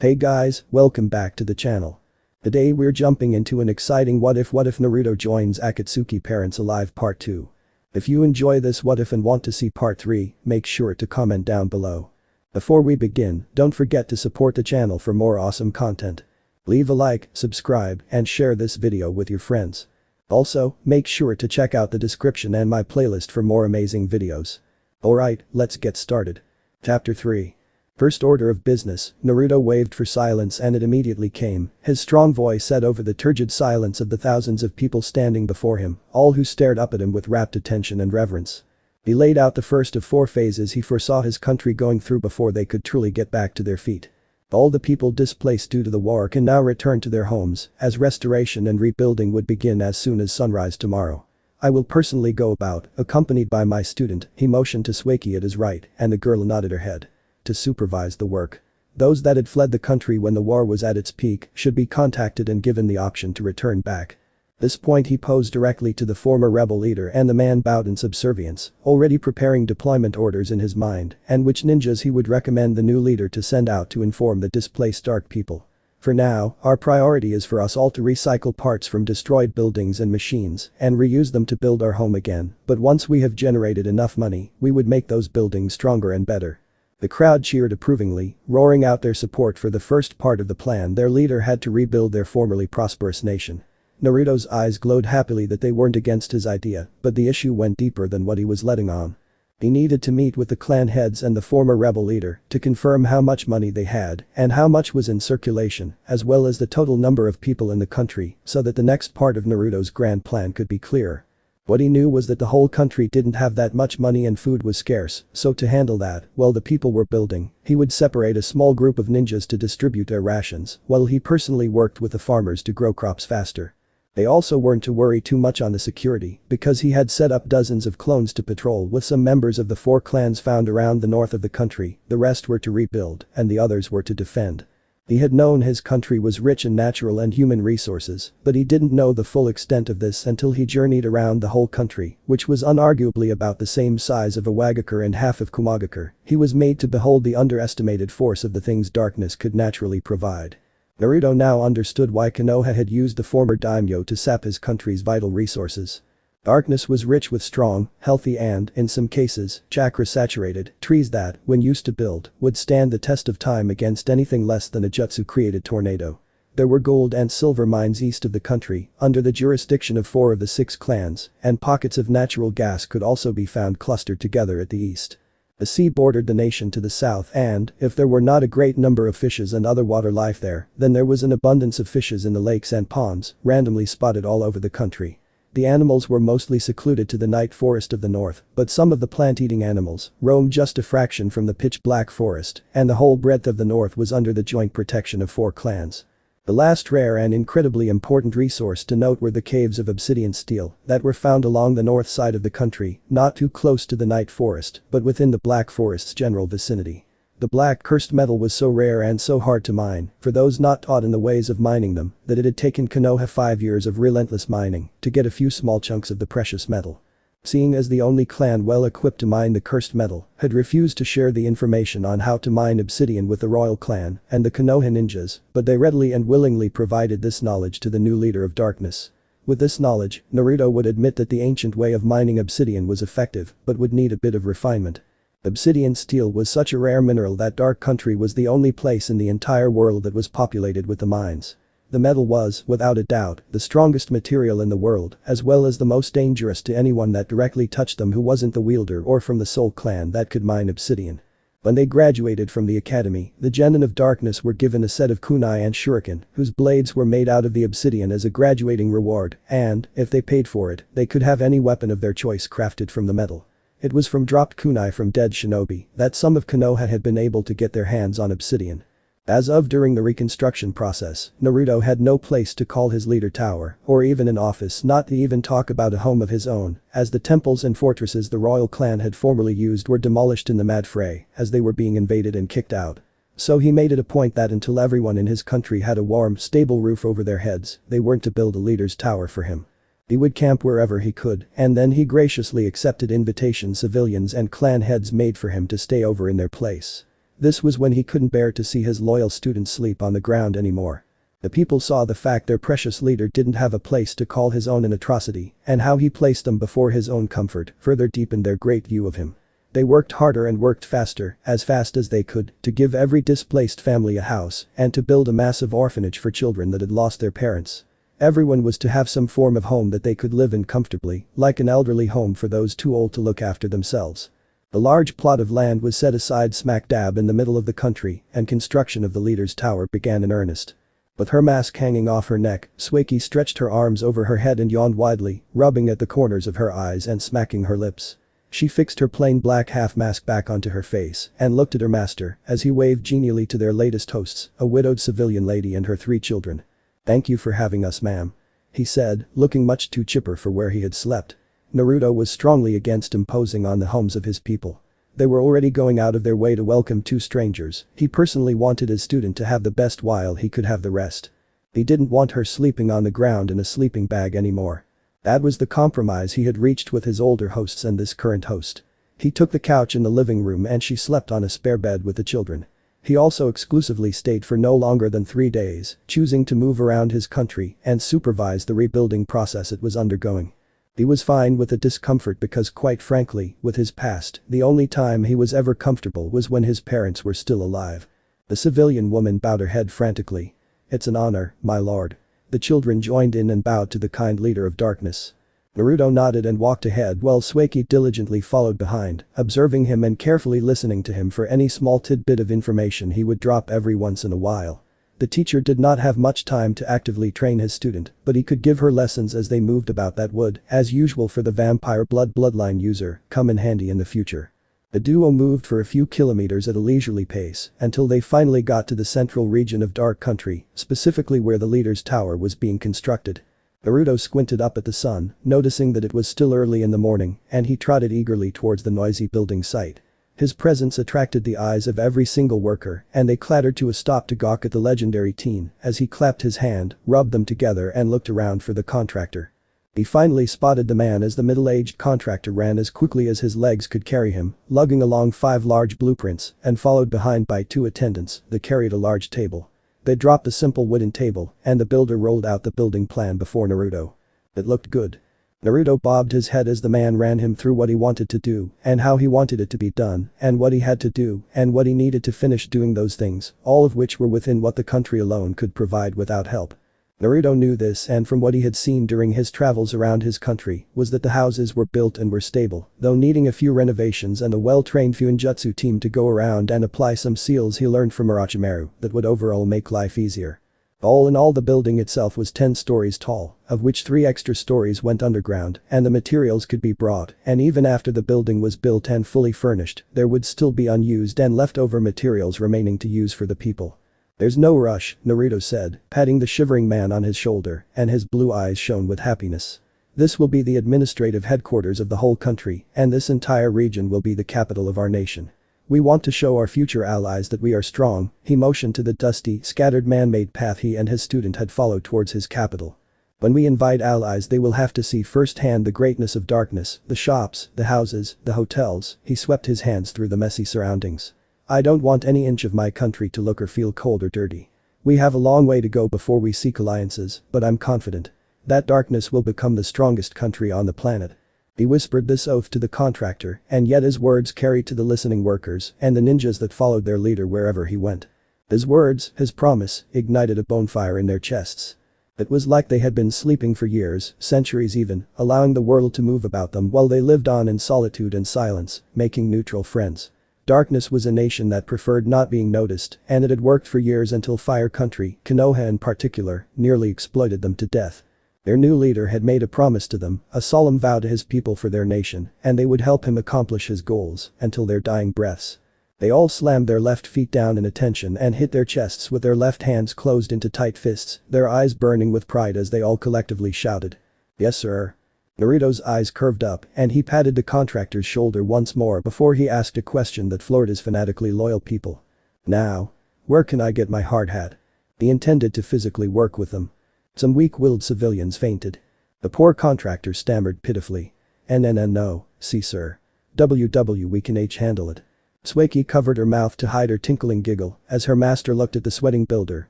Hey guys, welcome back to the channel. Today we're jumping into an exciting what if Naruto joins Akatsuki Parents Alive Part 2. If you enjoy this what if and want to see Part 3, make sure to comment down below. Before we begin, don't forget to support the channel for more awesome content. Leave a like, subscribe, and share this video with your friends. Also, make sure to check out the description and my playlist for more amazing videos. Alright, let's get started. Chapter 3. First order of business, Naruto waved for silence and it immediately came, his strong voice set over the turgid silence of the thousands of people standing before him, all who stared up at him with rapt attention and reverence. He laid out the first of 4 phases he foresaw his country going through before they could truly get back to their feet. All the people displaced due to the war can now return to their homes, as restoration and rebuilding would begin as soon as sunrise tomorrow. I will personally go about, accompanied by my student, he motioned to Sueki at his right, and the girl nodded her head. To supervise the work. Those that had fled the country when the war was at its peak should be contacted and given the option to return back. This point he posed directly to the former rebel leader and the man bowed in subservience, already preparing deployment orders in his mind and which ninjas he would recommend the new leader to send out to inform the displaced dark people. For now, our priority is for us all to recycle parts from destroyed buildings and machines and reuse them to build our home again, but once we have generated enough money, we would make those buildings stronger and better. The crowd cheered approvingly, roaring out their support for the first part of the plan. Their leader had to rebuild their formerly prosperous nation. Naruto's eyes glowed happily that they weren't against his idea, but the issue went deeper than what he was letting on. He needed to meet with the clan heads and the former rebel leader to confirm how much money they had and how much was in circulation, as well as the total number of people in the country, so that the next part of Naruto's grand plan could be clearer. What he knew was that the whole country didn't have that much money and food was scarce, so to handle that, while the people were building, he would separate a small group of ninjas to distribute their rations, while he personally worked with the farmers to grow crops faster. They also weren't to worry too much on the security, because he had set up dozens of clones to patrol with some members of the 4 clans found around the north of the country. The rest were to rebuild, and the others were to defend. He had known his country was rich in natural and human resources, but he didn't know the full extent of this until he journeyed around the whole country, which was unarguably about the same size of a Wagakure and half of Kumagakure. He was made to behold the underestimated force of the things darkness could naturally provide. Naruto now understood why Konoha had used the former daimyo to sap his country's vital resources. Darkness was rich with strong, healthy and, in some cases, chakra-saturated trees that, when used to build, would stand the test of time against anything less than a jutsu-created tornado. There were gold and silver mines east of the country, under the jurisdiction of 4 of the 6 clans, and pockets of natural gas could also be found clustered together at the east. The sea bordered the nation to the south and, if there were not a great number of fishes and other water life there, then there was an abundance of fishes in the lakes and ponds, randomly spotted all over the country. The animals were mostly secluded to the night forest of the north, but some of the plant-eating animals roamed just a fraction from the pitch-black forest, and the whole breadth of the north was under the joint protection of 4 clans. The last rare and incredibly important resource to note were the caves of obsidian steel that were found along the north side of the country, not too close to the night forest, but within the Black Forest's general vicinity. The black cursed metal was so rare and so hard to mine, for those not taught in the ways of mining them, that it had taken Konoha 5 years of relentless mining to get a few small chunks of the precious metal. Seeing as the only clan well equipped to mine the cursed metal had refused to share the information on how to mine obsidian with the royal clan and the Konoha ninjas, but they readily and willingly provided this knowledge to the new leader of darkness. With this knowledge, Naruto would admit that the ancient way of mining obsidian was effective but would need a bit of refinement. Obsidian steel was such a rare mineral that Dark Country was the only place in the entire world that was populated with the mines. The metal was, without a doubt, the strongest material in the world, as well as the most dangerous to anyone that directly touched them who wasn't the wielder or from the Soul Clan that could mine obsidian. When they graduated from the academy, the Genin of Darkness were given a set of kunai and shuriken, whose blades were made out of the obsidian as a graduating reward, and, if they paid for it, they could have any weapon of their choice crafted from the metal. It was from dropped kunai from dead shinobi that some of Konoha had been able to get their hands on obsidian. As of during the reconstruction process, Naruto had no place to call his leader tower, or even an office, not to even talk about a home of his own, as the temples and fortresses the royal clan had formerly used were demolished in the mad fray as they were being invaded and kicked out. So he made it a point that until everyone in his country had a warm, stable roof over their heads, they weren't to build a leader's tower for him. He would camp wherever he could, and then he graciously accepted invitations civilians and clan heads made for him to stay over in their place. This was when he couldn't bear to see his loyal students sleep on the ground anymore. The people saw the fact their precious leader didn't have a place to call his own an atrocity, and how he placed them before his own comfort further deepened their great view of him. They worked harder and worked faster, as fast as they could, to give every displaced family a house and to build a massive orphanage for children that had lost their parents. Everyone was to have some form of home that they could live in comfortably, like an elderly home for those too old to look after themselves. The large plot of land was set aside smack dab in the middle of the country, and construction of the leader's tower began in earnest. With her mask hanging off her neck, Swaki stretched her arms over her head and yawned widely, rubbing at the corners of her eyes and smacking her lips. She fixed her plain black half-mask back onto her face and looked at her master as he waved genially to their latest hosts, a widowed civilian lady and her 3 children. "Thank you for having us, ma'am," he said, looking much too chipper for where he had slept. Naruto was strongly against imposing on the homes of his people. They were already going out of their way to welcome 2 strangers. He personally wanted his student to have the best while he could have the rest. He didn't want her sleeping on the ground in a sleeping bag anymore. That was the compromise he had reached with his older hosts and this current host. He took the couch in the living room and she slept on a spare bed with the children. He also exclusively stayed for no longer than 3 days, choosing to move around his country and supervise the rebuilding process it was undergoing. He was fine with the discomfort because quite frankly, with his past, the only time he was ever comfortable was when his parents were still alive. The civilian woman bowed her head frantically. "It's an honor, my lord." The children joined in and bowed to the kind leader of darkness. Naruto nodded and walked ahead while Swaki diligently followed behind, observing him and carefully listening to him for any small tidbit of information he would drop every once in a while. The teacher did not have much time to actively train his student, but he could give her lessons as they moved about that would, as usual for the vampire bloodline user, come in handy in the future. The duo moved for a few kilometers at a leisurely pace until they finally got to the central region of Dark Country, specifically where the leader's tower was being constructed. Naruto squinted up at the sun, noticing that it was still early in the morning, and he trotted eagerly towards the noisy building site. His presence attracted the eyes of every single worker, and they clattered to a stop to gawk at the legendary teen as he clapped his hand, rubbed them together and looked around for the contractor. He finally spotted the man as the middle-aged contractor ran as quickly as his legs could carry him, lugging along 5 large blueprints and followed behind by 2 attendants that carried a large table. They dropped the simple wooden table and the builder rolled out the building plan before Naruto. It looked good. Naruto bobbed his head as the man ran him through what he wanted to do and how he wanted it to be done and what he had to do and what he needed to finish doing those things, all of which were within what the country alone could provide without help. Naruto knew this and from what he had seen during his travels around his country was that the houses were built and were stable, though needing a few renovations and a well-trained Fuinjutsu team to go around and apply some seals he learned from Orochimaru that would overall make life easier. All in all, the building itself was 10 stories tall, of which 3 extra stories went underground and the materials could be brought, and even after the building was built and fully furnished, there would still be unused and leftover materials remaining to use for the people. "There's no rush," Naruto said, patting the shivering man on his shoulder, and his blue eyes shone with happiness. "This will be the administrative headquarters of the whole country, and this entire region will be the capital of our nation. We want to show our future allies that we are strong." He motioned to the dusty, scattered man-made path he and his student had followed towards his capital. "When we invite allies, they will have to see firsthand the greatness of darkness, the shops, the houses, the hotels." He swept his hands through the messy surroundings. "I don't want any inch of my country to look or feel cold or dirty. We have a long way to go before we seek alliances, but I'm confident that darkness will become the strongest country on the planet." He whispered this oath to the contractor, and yet his words carried to the listening workers and the ninjas that followed their leader wherever he went. His words, his promise, ignited a bonfire in their chests. It was like they had been sleeping for years, centuries even, allowing the world to move about them while they lived on in solitude and silence, making neutral friends. Darkness was a nation that preferred not being noticed, and it had worked for years until Fire Country, Konoha in particular, nearly exploited them to death. Their new leader had made a promise to them, a solemn vow to his people for their nation, and they would help him accomplish his goals until their dying breaths. They all slammed their left feet down in attention and hit their chests with their left hands closed into tight fists, their eyes burning with pride as they all collectively shouted, "Yes, sir." Naruto's eyes curved up and he patted the contractor's shoulder once more before he asked a question that floored his fanatically loyal people. "Now, where can I get my hard hat?" He intended to physically work with them. Some weak-willed civilians fainted. The poor contractor stammered pitifully. No, see sir. We can handle it." Sueki covered her mouth to hide her tinkling giggle as her master looked at the sweating builder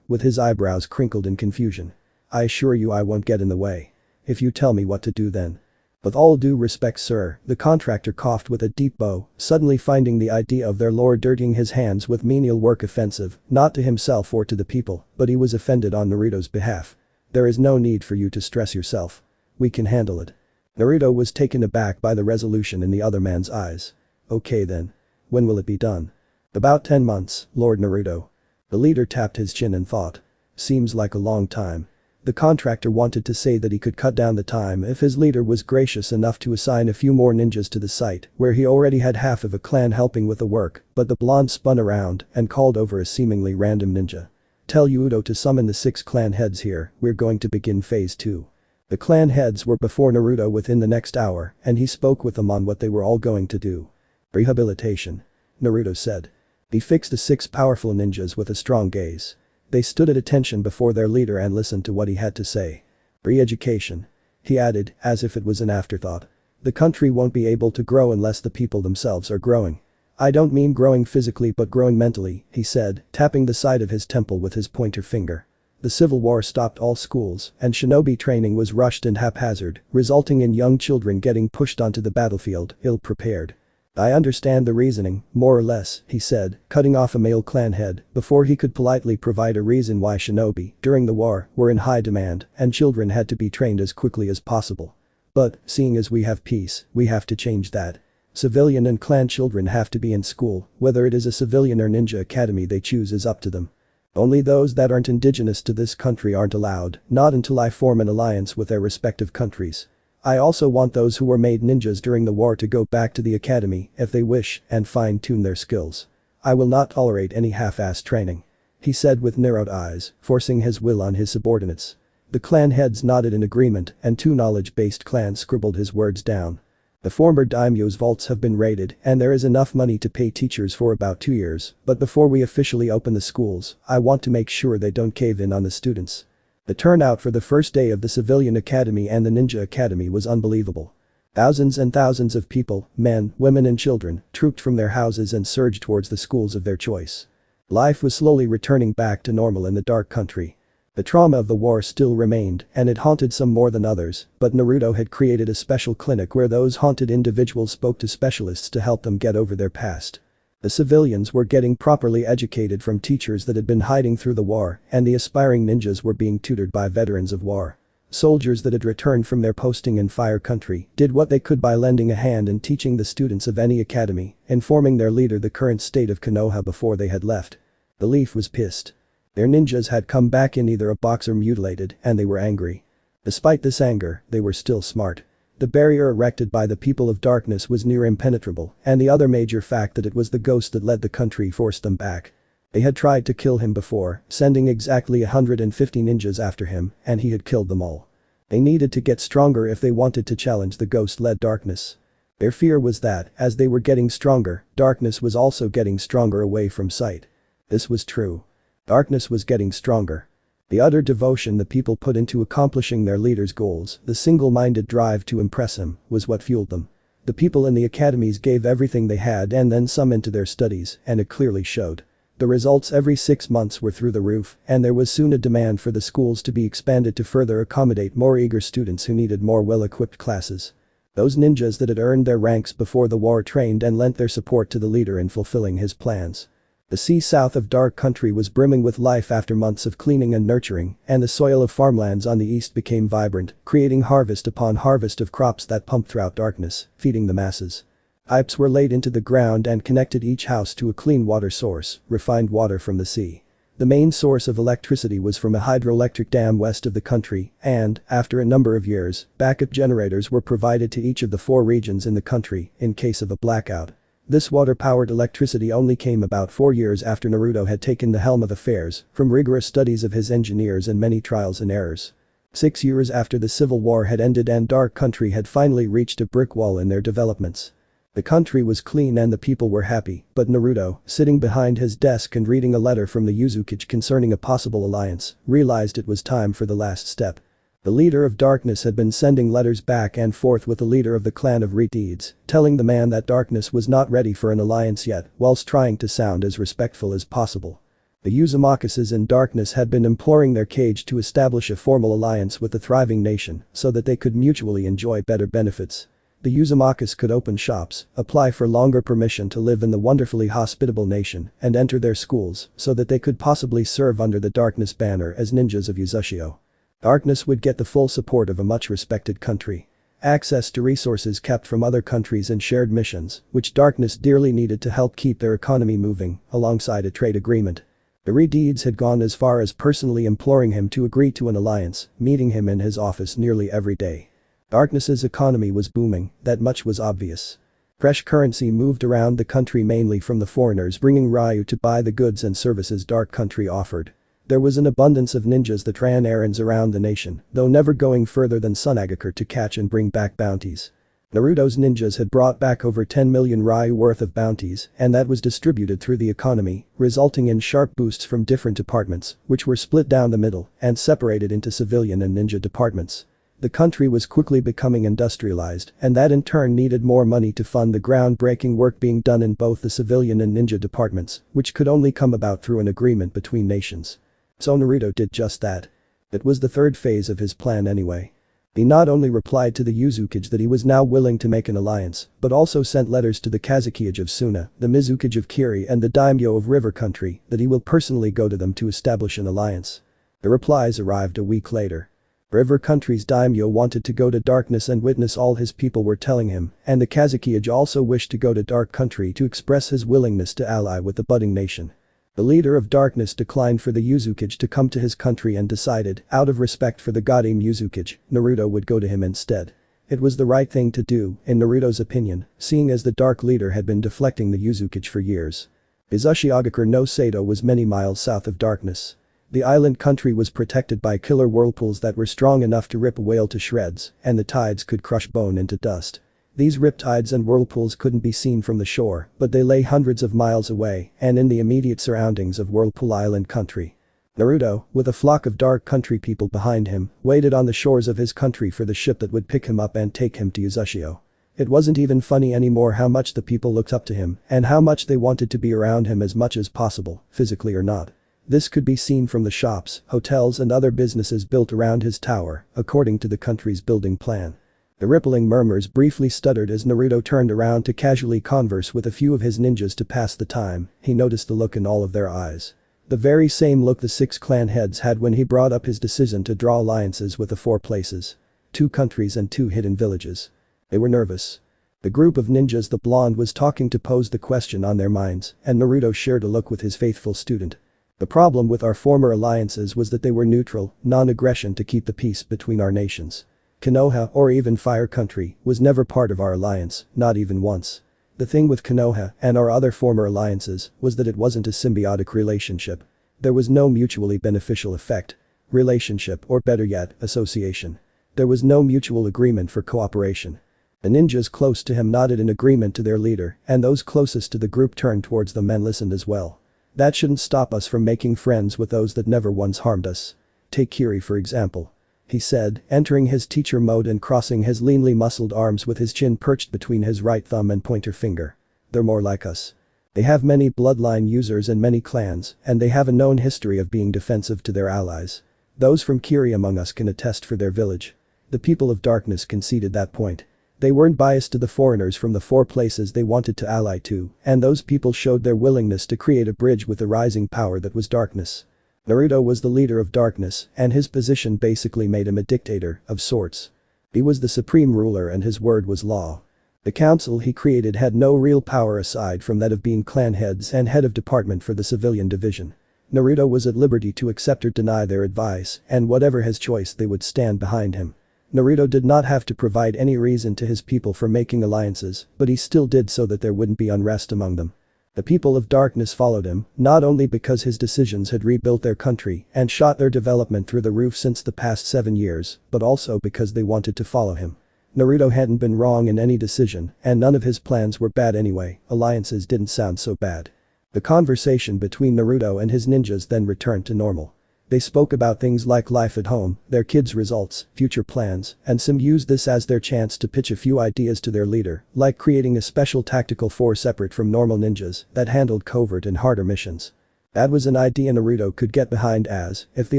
with his eyebrows crinkled in confusion. I assure you I won't get in the way. If you tell me what to do then. With all due respect sir, the contractor coughed with a deep bow, suddenly finding the idea of their lord dirtying his hands with menial work offensive, not to himself or to the people, but he was offended on Naruto's behalf. There is no need for you to stress yourself. We can handle it. Naruto was taken aback by the resolution in the other man's eyes. Okay then. When will it be done? About 10 months, Lord Naruto. The leader tapped his chin and thought. Seems like a long time. The contractor wanted to say that he could cut down the time if his leader was gracious enough to assign a few more ninjas to the site where he already had half of a clan helping with the work, but the blonde spun around and called over a seemingly random ninja. Tell Udo to summon the 6 clan heads here, we're going to begin phase 2. The clan heads were before Naruto within the next hour and he spoke with them on what they were all going to do. Rehabilitation. Naruto said. He fixed the 6 powerful ninjas with a strong gaze. They stood at attention before their leader and listened to what he had to say. Re-education. He added, as if it was an afterthought. The country won't be able to grow unless the people themselves are growing. I don't mean growing physically but growing mentally, he said, tapping the side of his temple with his pointer finger. The civil war stopped all schools and shinobi training was rushed and haphazard, resulting in young children getting pushed onto the battlefield, ill-prepared. I understand the reasoning, more or less, he said, cutting off a male clan head before he could politely provide a reason why shinobi, during the war, were in high demand and children had to be trained as quickly as possible. But, seeing as we have peace, we have to change that. Civilian and clan children have to be in school, whether it is a civilian or ninja academy they choose is up to them. Only those that aren't indigenous to this country aren't allowed, not until I form an alliance with their respective countries. I also want those who were made ninjas during the war to go back to the academy if they wish and fine-tune their skills. I will not tolerate any half-ass training. He said with narrowed eyes, forcing his will on his subordinates. The clan heads nodded in agreement and 2 knowledge-based clans scribbled his words down. The former daimyo's vaults have been raided and there is enough money to pay teachers for about 2 years, but before we officially open the schools, I want to make sure they don't cave in on the students. The turnout for the first day of the Civilian Academy and the Ninja Academy was unbelievable. Thousands and thousands of people, men, women and children, trooped from their houses and surged towards the schools of their choice. Life was slowly returning back to normal in the dark country. The trauma of the war still remained and it haunted some more than others, but Naruto had created a special clinic where those haunted individuals spoke to specialists to help them get over their past. The civilians were getting properly educated from teachers that had been hiding through the war and the aspiring ninjas were being tutored by veterans of war. Soldiers that had returned from their posting in Fire Country did what they could by lending a hand in teaching the students of any academy, informing their leader the current state of Konoha before they had left. The Leaf was pissed. Their ninjas had come back in either a box or mutilated and they were angry. Despite this anger, they were still smart. The barrier erected by the people of darkness was near impenetrable and the other major fact that it was the ghost that led the country forced them back. They had tried to kill him before, sending exactly 150 ninjas after him and he had killed them all. They needed to get stronger if they wanted to challenge the ghost-led darkness. Their fear was that, as they were getting stronger, darkness was also getting stronger away from sight. This was true. Darkness was getting stronger. The utter devotion the people put into accomplishing their leader's goals, the single-minded drive to impress him, was what fueled them. The people in the academies gave everything they had and then some into their studies, and it clearly showed. The results every 6 months were through the roof, and there was soon a demand for the schools to be expanded to further accommodate more eager students who needed more well-equipped classes. Those ninjas that had earned their ranks before the war trained and lent their support to the leader in fulfilling his plans. The sea south of Dark Country was brimming with life after months of cleaning and nurturing, and the soil of farmlands on the east became vibrant, creating harvest upon harvest of crops that pumped throughout darkness, feeding the masses. Pipes were laid into the ground and connected each house to a clean water source, refined water from the sea. The main source of electricity was from a hydroelectric dam west of the country, and, after a number of years, backup generators were provided to each of the 4 regions in the country in case of a blackout. This water-powered electricity only came about 4 years after Naruto had taken the helm of affairs, from rigorous studies of his engineers and many trials and errors. 6 years after the Civil War had ended and Dark Country had finally reached a brick wall in their developments. The country was clean and the people were happy, but Naruto, sitting behind his desk and reading a letter from the Uzukage concerning a possible alliance, realized it was time for the last step. The leader of darkness had been sending letters back and forth with the leader of the clan of Redeeds, telling the man that darkness was not ready for an alliance yet, whilst trying to sound as respectful as possible. The Uzumakuses in darkness had been imploring their cage to establish a formal alliance with the thriving nation so that they could mutually enjoy better benefits. The Uzumakus could open shops, apply for longer permission to live in the wonderfully hospitable nation, and enter their schools so that they could possibly serve under the darkness banner as ninjas of Uzushio. Darkness would get the full support of a much respected country. Access to resources kept from other countries and shared missions, which darkness dearly needed to help keep their economy moving, alongside a trade agreement. The Redeeds had gone as far as personally imploring him to agree to an alliance, meeting him in his office nearly every day. Darkness's economy was booming, that much was obvious. Fresh currency moved around the country mainly from the foreigners bringing Ryu to buy the goods and services Dark Country offered. There was an abundance of ninjas that ran errands around the nation, though never going further than Sunagakur to catch and bring back bounties. Naruto's ninjas had brought back over 10 million Ryu worth of bounties, and that was distributed through the economy, resulting in sharp boosts from different departments, which were split down the middle and separated into civilian and ninja departments. The country was quickly becoming industrialized, and that in turn needed more money to fund the groundbreaking work being done in both the civilian and ninja departments, which could only come about through an agreement between nations. So Naruto did just that. It was the third phase of his plan anyway. He not only replied to the Uzukage that he was now willing to make an alliance, but also sent letters to the Kazukage of Suna, the Mizukage of Kiri and the Daimyo of River Country that he will personally go to them to establish an alliance. The replies arrived a week later. River Country's daimyo wanted to go to darkness and witness all his people were telling him, and the Kazukage also wished to go to Dark Country to express his willingness to ally with the budding nation. The leader of darkness declined for the Uzukage to come to his country and decided, out of respect for the Goddamn Uzukage, Naruto would go to him instead. It was the right thing to do, in Naruto's opinion, seeing as the dark leader had been deflecting the Uzukage for years. Izushiagakur no Sato was many miles south of darkness. The island country was protected by killer whirlpools that were strong enough to rip a whale to shreds, and the tides could crush bone into dust. These riptides and whirlpools couldn't be seen from the shore, but they lay hundreds of miles away and in the immediate surroundings of Whirlpool Island country. Naruto, with a flock of Dark Country people behind him, waited on the shores of his country for the ship that would pick him up and take him to Uzushio. It wasn't even funny anymore how much the people looked up to him and how much they wanted to be around him as much as possible, physically or not. This could be seen from the shops, hotels and other businesses built around his tower, according to the country's building plan. The rippling murmurs briefly stuttered as Naruto turned around to casually converse with a few of his ninjas to pass the time. He noticed the look in all of their eyes. The very same look the 6 clan heads had when he brought up his decision to draw alliances with the 4 places. 2 countries and 2 hidden villages. They were nervous. The group of ninjas the blonde was talking to posed the question on their minds, and Naruto shared a look with his faithful student. The problem with our former alliances was that they were neutral, non-aggression to keep the peace between our nations. Konoha, or even Fire Country, was never part of our alliance, not even once. The thing with Konoha and our other former alliances was that it wasn't a symbiotic relationship. There was no mutually beneficial effect. Relationship, or better yet, association. There was no mutual agreement for cooperation. The ninjas close to him nodded in agreement to their leader, and those closest to the group turned towards them and listened as well. That shouldn't stop us from making friends with those that never once harmed us. Take Kiri for example. He said, entering his teacher mode and crossing his leanly muscled arms with his chin perched between his right thumb and pointer finger. They're more like us. They have many bloodline users and many clans, and they have a known history of being defensive to their allies. Those from Kiri among us can attest for their village. The people of darkness conceded that point. They weren't biased to the foreigners from the 4 places they wanted to ally to, and those people showed their willingness to create a bridge with the rising power that was darkness. Naruto was the leader of darkness, and his position basically made him a dictator, of sorts. He was the supreme ruler and his word was law. The council he created had no real power aside from that of being clan heads and head of department for the civilian division. Naruto was at liberty to accept or deny their advice, and whatever his choice they would stand behind him. Naruto did not have to provide any reason to his people for making alliances, but he still did so that there wouldn't be unrest among them. The people of darkness followed him, not only because his decisions had rebuilt their country and shot their development through the roof since the past 7 years, but also because they wanted to follow him. Naruto hadn't been wrong in any decision, and none of his plans were bad anyway. Alliances didn't sound so bad. The conversation between Naruto and his ninjas then returned to normal. They spoke about things like life at home, their kids' results, future plans, and some used this as their chance to pitch a few ideas to their leader, like creating a special tactical force separate from normal ninjas that handled covert and harder missions. That was an idea Naruto could get behind as, if the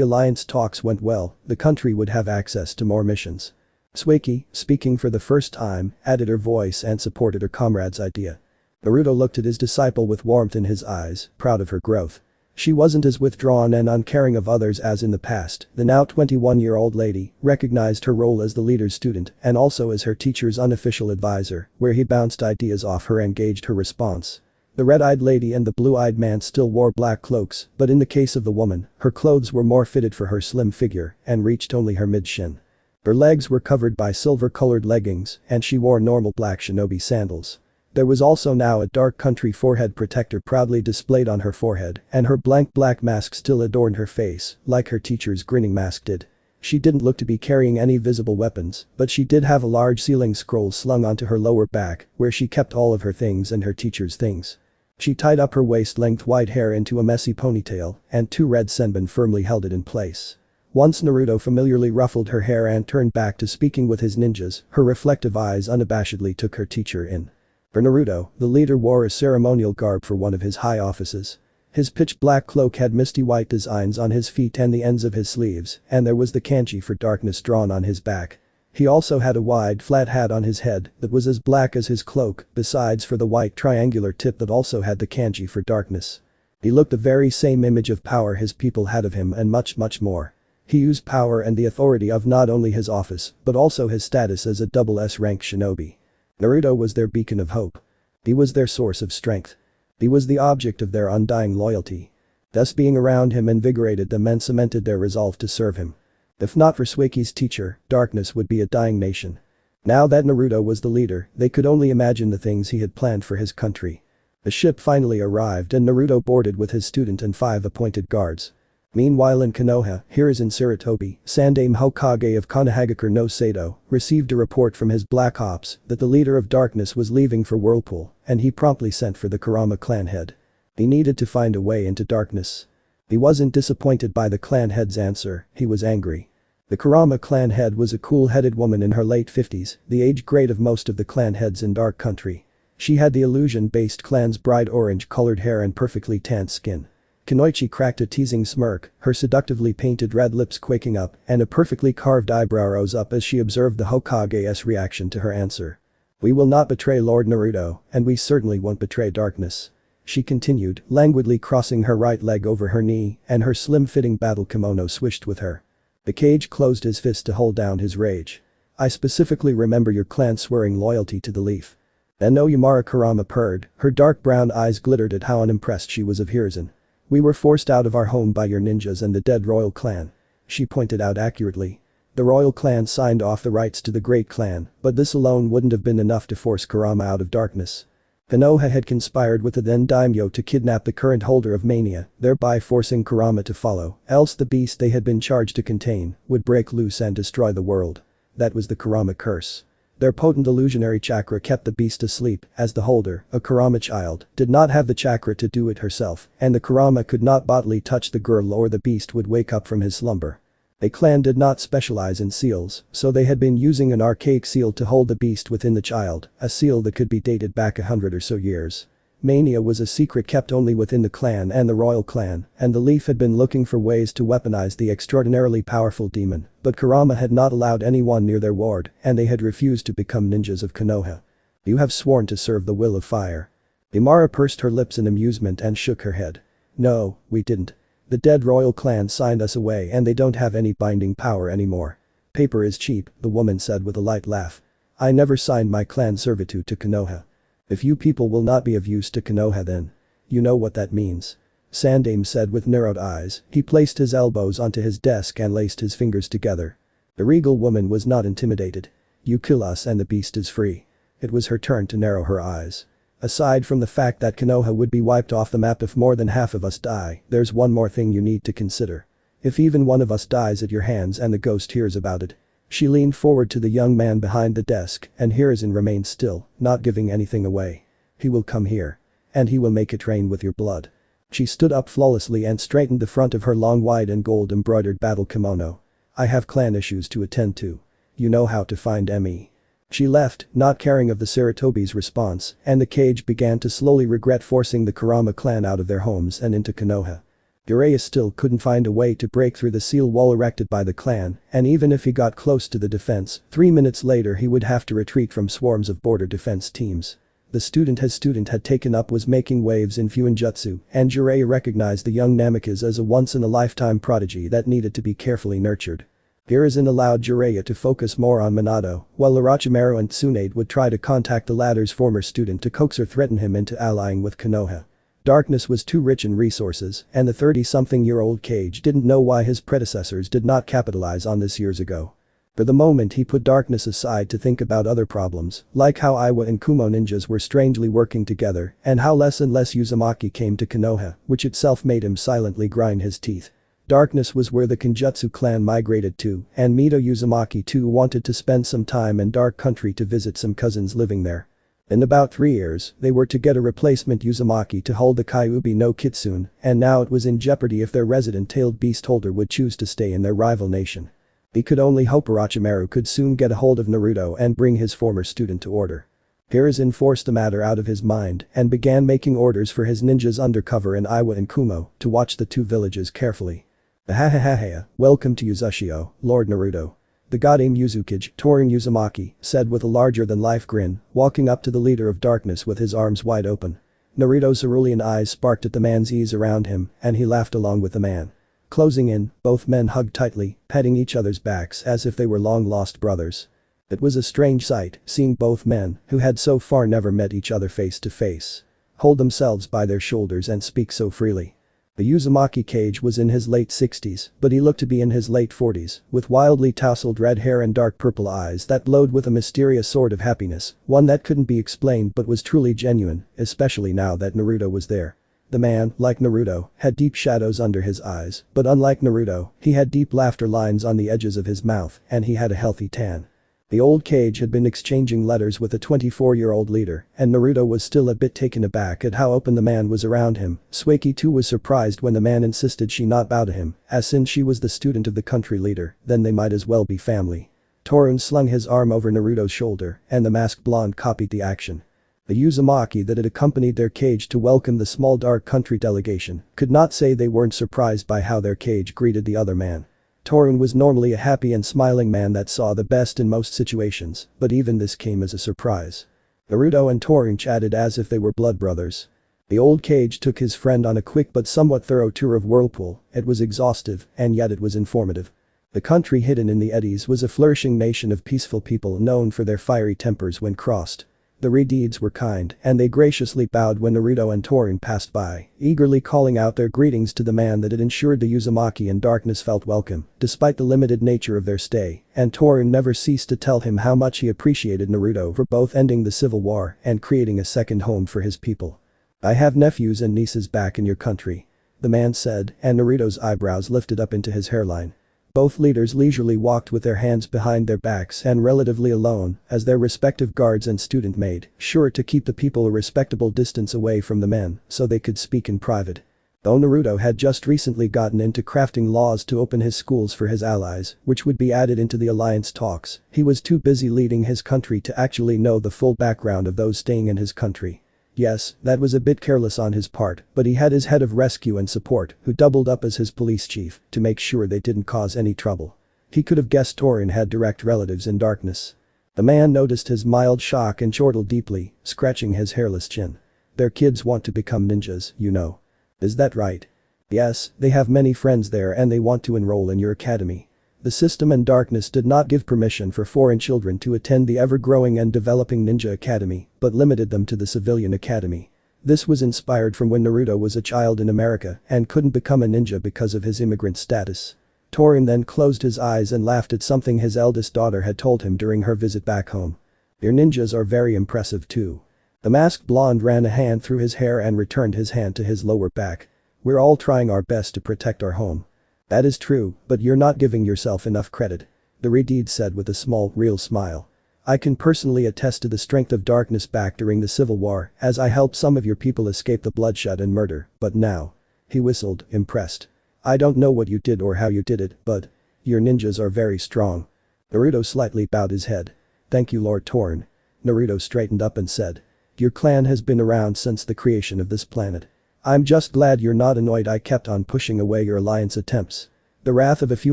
alliance talks went well, the country would have access to more missions. Sueki, speaking for the first time, added her voice and supported her comrade's idea. Naruto looked at his disciple with warmth in his eyes, proud of her growth. She wasn't as withdrawn and uncaring of others as in the past. The now 21-year-old lady recognized her role as the leader's student and also as her teacher's unofficial advisor, where he bounced ideas off her and gauged her response. The red-eyed lady and the blue-eyed man still wore black cloaks, but in the case of the woman, her clothes were more fitted for her slim figure and reached only her mid-shin. Her legs were covered by silver-colored leggings and she wore normal black shinobi sandals. There was also now a dark country forehead protector proudly displayed on her forehead and her blank black mask still adorned her face, like her teacher's grinning mask did. She didn't look to be carrying any visible weapons, but she did have a large sealing scroll slung onto her lower back where she kept all of her things and her teacher's things. She tied up her waist-length white hair into a messy ponytail and two red senbon firmly held it in place. Once Naruto familiarly ruffled her hair and turned back to speaking with his ninjas, her reflective eyes unabashedly took her teacher in. For Naruto, the leader wore a ceremonial garb for one of his high offices. His pitch-black cloak had misty white designs on his feet and the ends of his sleeves, and there was the kanji for darkness drawn on his back. He also had a wide, flat hat on his head that was as black as his cloak, besides for the white triangular tip that also had the kanji for darkness. He looked the very same image of power his people had of him and much more. He used power and the authority of not only his office, but also his status as a double S-rank shinobi. Naruto was their beacon of hope. He was their source of strength. He was the object of their undying loyalty. Thus being around him invigorated them and cemented their resolve to serve him. If not for Sueki's teacher, darkness would be a dying nation. Now that Naruto was the leader, they could only imagine the things he had planned for his country. The ship finally arrived and Naruto boarded with his student and 5 appointed guards. Meanwhile in Konoha, Hiruzen Sarutobi, Sandaime Hokage of Konohagakure no Sado, received a report from his Black Ops that the leader of darkness was leaving for Whirlpool, and he promptly sent for the Kurama clan head. He needed to find a way into darkness. He wasn't disappointed by the clan head's answer, he was angry. The Kurama clan head was a cool-headed woman in her late 50s, the age grade of most of the clan heads in Dark Country. She had the illusion-based clan's bright orange-colored hair and perfectly tanned skin. Kunoichi cracked a teasing smirk, her seductively painted red lips quaking up, and a perfectly carved eyebrow rose up as she observed the Hokage's reaction to her answer. "We will not betray Lord Naruto, and we certainly won't betray darkness," she continued, languidly crossing her right leg over her knee, and her slim-fitting battle kimono swished with her. The Kage closed his fist to hold down his rage. "I specifically remember your clan swearing loyalty to the leaf." Then no Yamara Kurama purred, her dark brown eyes glittered at how unimpressed she was of Hiruzen. "We were forced out of our home by your ninjas and the dead royal clan," she pointed out accurately. The royal clan signed off the rights to the great clan, but this alone wouldn't have been enough to force Kurama out of darkness. Konoha had conspired with the then daimyo to kidnap the current holder of mania, thereby forcing Kurama to follow, else the beast they had been charged to contain would break loose and destroy the world. That was the Kurama curse. Their potent illusionary chakra kept the beast asleep, as the holder, a Kurama child, did not have the chakra to do it herself, and the Kurama could not bodily touch the girl or the beast would wake up from his slumber. The clan did not specialize in seals, so they had been using an archaic seal to hold the beast within the child, a seal that could be dated back 100 or so years. Mania was a secret kept only within the clan and the royal clan, and the Leaf had been looking for ways to weaponize the extraordinarily powerful demon, but Kurama had not allowed anyone near their ward, and they had refused to become ninjas of Konoha. "You have sworn to serve the will of fire." Imara pursed her lips in amusement and shook her head. "No, we didn't. The dead royal clan signed us away and they don't have any binding power anymore. Paper is cheap," the woman said with a light laugh. "I never signed my clan servitude to Konoha. If you people will not be of use to Konoha then. You know what that means." Sandaime said with narrowed eyes. He placed his elbows onto his desk and laced his fingers together. The regal woman was not intimidated. "You kill us and the beast is free." It was her turn to narrow her eyes. "Aside from the fact that Konoha would be wiped off the map if more than half of us die, there's one more thing you need to consider. If even one of us dies at your hands and the ghost hears about it." She leaned forward to the young man behind the desk and Hiruzen remained still, not giving anything away. "He will come here. And he will make it rain with your blood." She stood up flawlessly and straightened the front of her long white and gold embroidered battle kimono. I have clan issues to attend to. You know how to find me. She left, not caring of the Saratobi's response, and the cage began to slowly regret forcing the Kurama clan out of their homes and into Konoha. Jiraiya still couldn't find a way to break through the seal wall erected by the clan, and even if he got close to the defense, 3 minutes later he would have to retreat from swarms of border defense teams. The student his student had taken up was making waves in Fuinjutsu, and Jiraiya recognized the young Namikaze as a once-in-a-lifetime prodigy that needed to be carefully nurtured. Hiruzen allowed Jiraiya to focus more on Minato, while Orochimaru and Tsunade would try to contact the latter's former student to coax or threaten him into allying with Konoha. Darkness was too rich in resources, and the 30-something-year-old Cage didn't know why his predecessors did not capitalize on this years ago. For the moment he put Darkness aside to think about other problems, like how Iwa and Kumo ninjas were strangely working together, and how less and less Uzumaki came to Konoha, which itself made him silently grind his teeth. Darkness was where the Kenjutsu clan migrated to, and Mito Uzumaki too wanted to spend some time in Dark Country to visit some cousins living there. In about 3 years, they were to get a replacement Uzumaki to hold the Kyuubi no Kitsune, and now it was in jeopardy if their resident tailed beast holder would choose to stay in their rival nation. He could only hope Orochimaru could soon get a hold of Naruto and bring his former student to order. Hiruzen forced the matter out of his mind and began making orders for his ninjas undercover in Iwa and Kumo to watch the two villages carefully. Ahahaha, welcome to Uzushio, Lord Naruto. The Godame Uzukage, Torin Uzumaki, said with a larger-than-life grin, walking up to the leader of Darkness with his arms wide open. Naruto's cerulean eyes sparked at the man's ease around him, and he laughed along with the man. Closing in, both men hugged tightly, petting each other's backs as if they were long-lost brothers. It was a strange sight, seeing both men, who had so far never met each other face to face, hold themselves by their shoulders and speak so freely. The Uzumaki Cage was in his late 60s, but he looked to be in his late 40s, with wildly tousled red hair and dark purple eyes that glowed with a mysterious sort of happiness, one that couldn't be explained but was truly genuine, especially now that Naruto was there. The man, like Naruto, had deep shadows under his eyes, but unlike Naruto, he had deep laughter lines on the edges of his mouth, and he had a healthy tan. The old Cage had been exchanging letters with a 24-year-old leader, and Naruto was still a bit taken aback at how open the man was around him. Sueki too was surprised when the man insisted she not bow to him, as since she was the student of the country leader, then they might as well be family. Torun slung his arm over Naruto's shoulder, and the masked blonde copied the action. The Uzumaki that had accompanied their Cage to welcome the small Dark Country delegation could not say they weren't surprised by how their Cage greeted the other man. Torun was normally a happy and smiling man that saw the best in most situations, but even this came as a surprise. Naruto and Torun chatted as if they were blood brothers. The old Cage took his friend on a quick but somewhat thorough tour of Whirlpool. It was exhaustive, and yet it was informative. The country hidden in the eddies was a flourishing nation of peaceful people known for their fiery tempers when crossed. The Redeeds were kind, and they graciously bowed when Naruto and Torun passed by, eagerly calling out their greetings to the man that had ensured the Uzumaki and Darkness felt welcome, despite the limited nature of their stay, and Torun never ceased to tell him how much he appreciated Naruto for both ending the civil war and creating a second home for his people. I have nephews and nieces back in your country, the man said, and Naruto's eyebrows lifted up into his hairline. Both leaders leisurely walked with their hands behind their backs and relatively alone, as their respective guards and student made sure to keep the people a respectable distance away from the men so they could speak in private. Though Naruto had just recently gotten into crafting laws to open his schools for his allies, which would be added into the alliance talks, he was too busy leading his country to actually know the full background of those staying in his country. Yes, that was a bit careless on his part, but he had his head of rescue and support, who doubled up as his police chief, to make sure they didn't cause any trouble. He could have guessed Torun had direct relatives in Darkness. The man noticed his mild shock and chortled deeply, scratching his hairless chin. Their kids want to become ninjas, you know. Is that right? Yes, they have many friends there and they want to enroll in your academy. The system in Darkness did not give permission for foreign children to attend the ever-growing and developing ninja academy, but limited them to the civilian academy. This was inspired from when Naruto was a child in America and couldn't become a ninja because of his immigrant status. Torun then closed his eyes and laughed at something his eldest daughter had told him during her visit back home. Your ninjas are very impressive too. The masked blonde ran a hand through his hair and returned his hand to his lower back. We're all trying our best to protect our home. That is true, but you're not giving yourself enough credit, the Redeed said with a small, real smile. I can personally attest to the strength of darkness back during the Civil War, as I helped some of your people escape the bloodshed and murder, but now." He whistled, impressed. "I don't know what you did or how you did it, but your ninjas are very strong." Naruto slightly bowed his head. "Thank you, Lord Torn." Naruto straightened up and said. "Your clan has been around since the creation of this planet. I'm just glad you're not annoyed I kept on pushing away your alliance attempts. The wrath of a few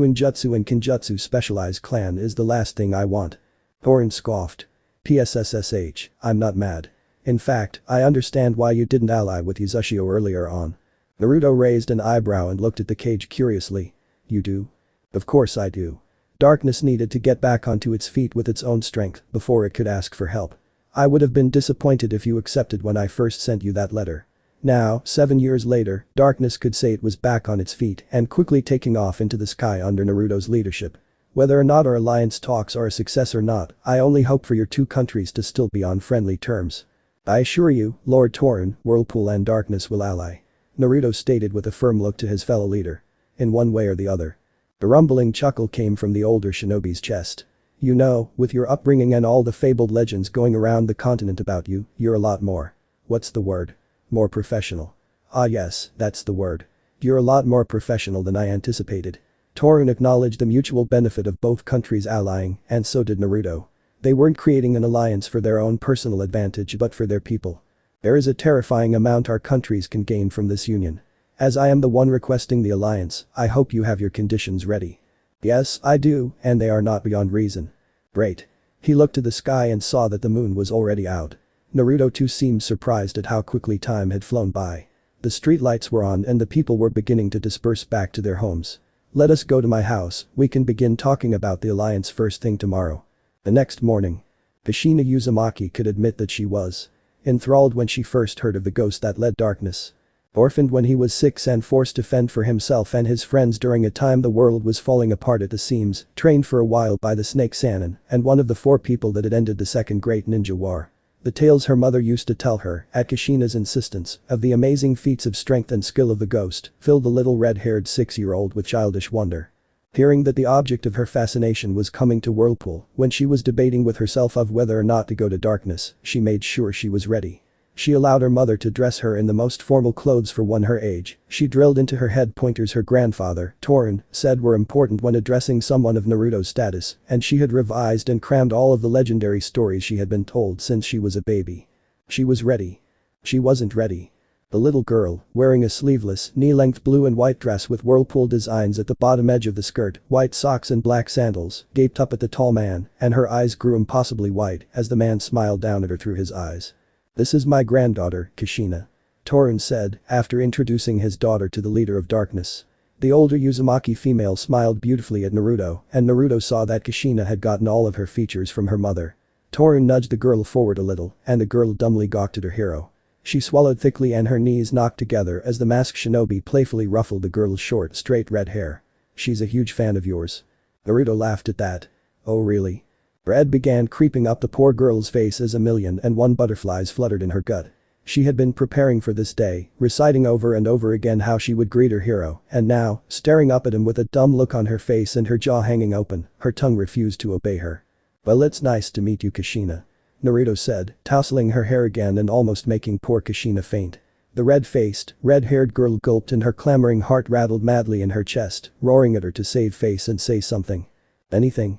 ninjutsu and kinjutsu specialized clan is the last thing I want." Torn scoffed. "PSSSH, I'm not mad. In fact, I understand why you didn't ally with Yuzashio earlier on." Naruto raised an eyebrow and looked at the cage curiously. "You do?" "Of course I do. Darkness needed to get back onto its feet with its own strength before it could ask for help. I would have been disappointed if you accepted when I first sent you that letter." Now, 7 years later, Darkness could say it was back on its feet and quickly taking off into the sky under Naruto's leadership. "Whether or not our alliance talks are a success or not, I only hope for your two countries to still be on friendly terms. I assure you, Lord Torn, Whirlpool and Darkness will ally," Naruto stated with a firm look to his fellow leader. "In one way or the other." A rumbling chuckle came from the older shinobi's chest. "You know, with your upbringing and all the fabled legends going around the continent about you, you're a lot more. What's the word? More professional." "Ah yes, that's the word. You're a lot more professional than I anticipated." Torun acknowledged the mutual benefit of both countries allying, and so did Naruto. They weren't creating an alliance for their own personal advantage but for their people. "There is a terrifying amount our countries can gain from this union. As I am the one requesting the alliance, I hope you have your conditions ready." "Yes, I do, and they are not beyond reason." "Great." He looked to the sky and saw that the moon was already out. Naruto too seemed surprised at how quickly time had flown by. The streetlights were on and the people were beginning to disperse back to their homes. "Let us go to my house, we can begin talking about the alliance first thing tomorrow." The next morning. Kushina Uzumaki could admit that she was enthralled when she first heard of the ghost that led Darkness. Orphaned when he was 6 and forced to fend for himself and his friends during a time the world was falling apart at the seams, trained for a while by the Snake Sannin, and one of the 4 people that had ended the Second Great Ninja War. The tales her mother used to tell her, at Kushina's insistence, of the amazing feats of strength and skill of the ghost, filled the little red-haired 6-year-old with childish wonder. Hearing that the object of her fascination was coming to Whirlpool, when she was debating with herself of whether or not to go to Darkness, she made sure she was ready. She allowed her mother to dress her in the most formal clothes for one her age. She drilled into her head pointers her grandfather, Torun, said were important when addressing someone of Naruto's status, and she had revised and crammed all of the legendary stories she had been told since she was a baby. She was ready. She wasn't ready. The little girl, wearing a sleeveless, knee-length blue and white dress with whirlpool designs at the bottom edge of the skirt, white socks and black sandals, gaped up at the tall man, and her eyes grew impossibly wide as the man smiled down at her through his eyes. "This is my granddaughter, Kushina," Torun said, after introducing his daughter to the leader of Darkness. The older Uzumaki female smiled beautifully at Naruto, and Naruto saw that Kushina had gotten all of her features from her mother. Torun nudged the girl forward a little, and the girl dumbly gawked at her hero. She swallowed thickly and her knees knocked together as the masked shinobi playfully ruffled the girl's short, straight red hair. "She's a huge fan of yours." Naruto laughed at that. "Oh really?" Red began creeping up the poor girl's face as 1,000,001 butterflies fluttered in her gut. She had been preparing for this day, reciting over and over again how she would greet her hero, and now, staring up at him with a dumb look on her face and her jaw hanging open, her tongue refused to obey her. "Well, it's nice to meet you, Kushina," Naruto said, tousling her hair again and almost making poor Kushina faint. The red-faced, red-haired girl gulped and her clamoring heart rattled madly in her chest, roaring at her to save face and say something. "Anything?"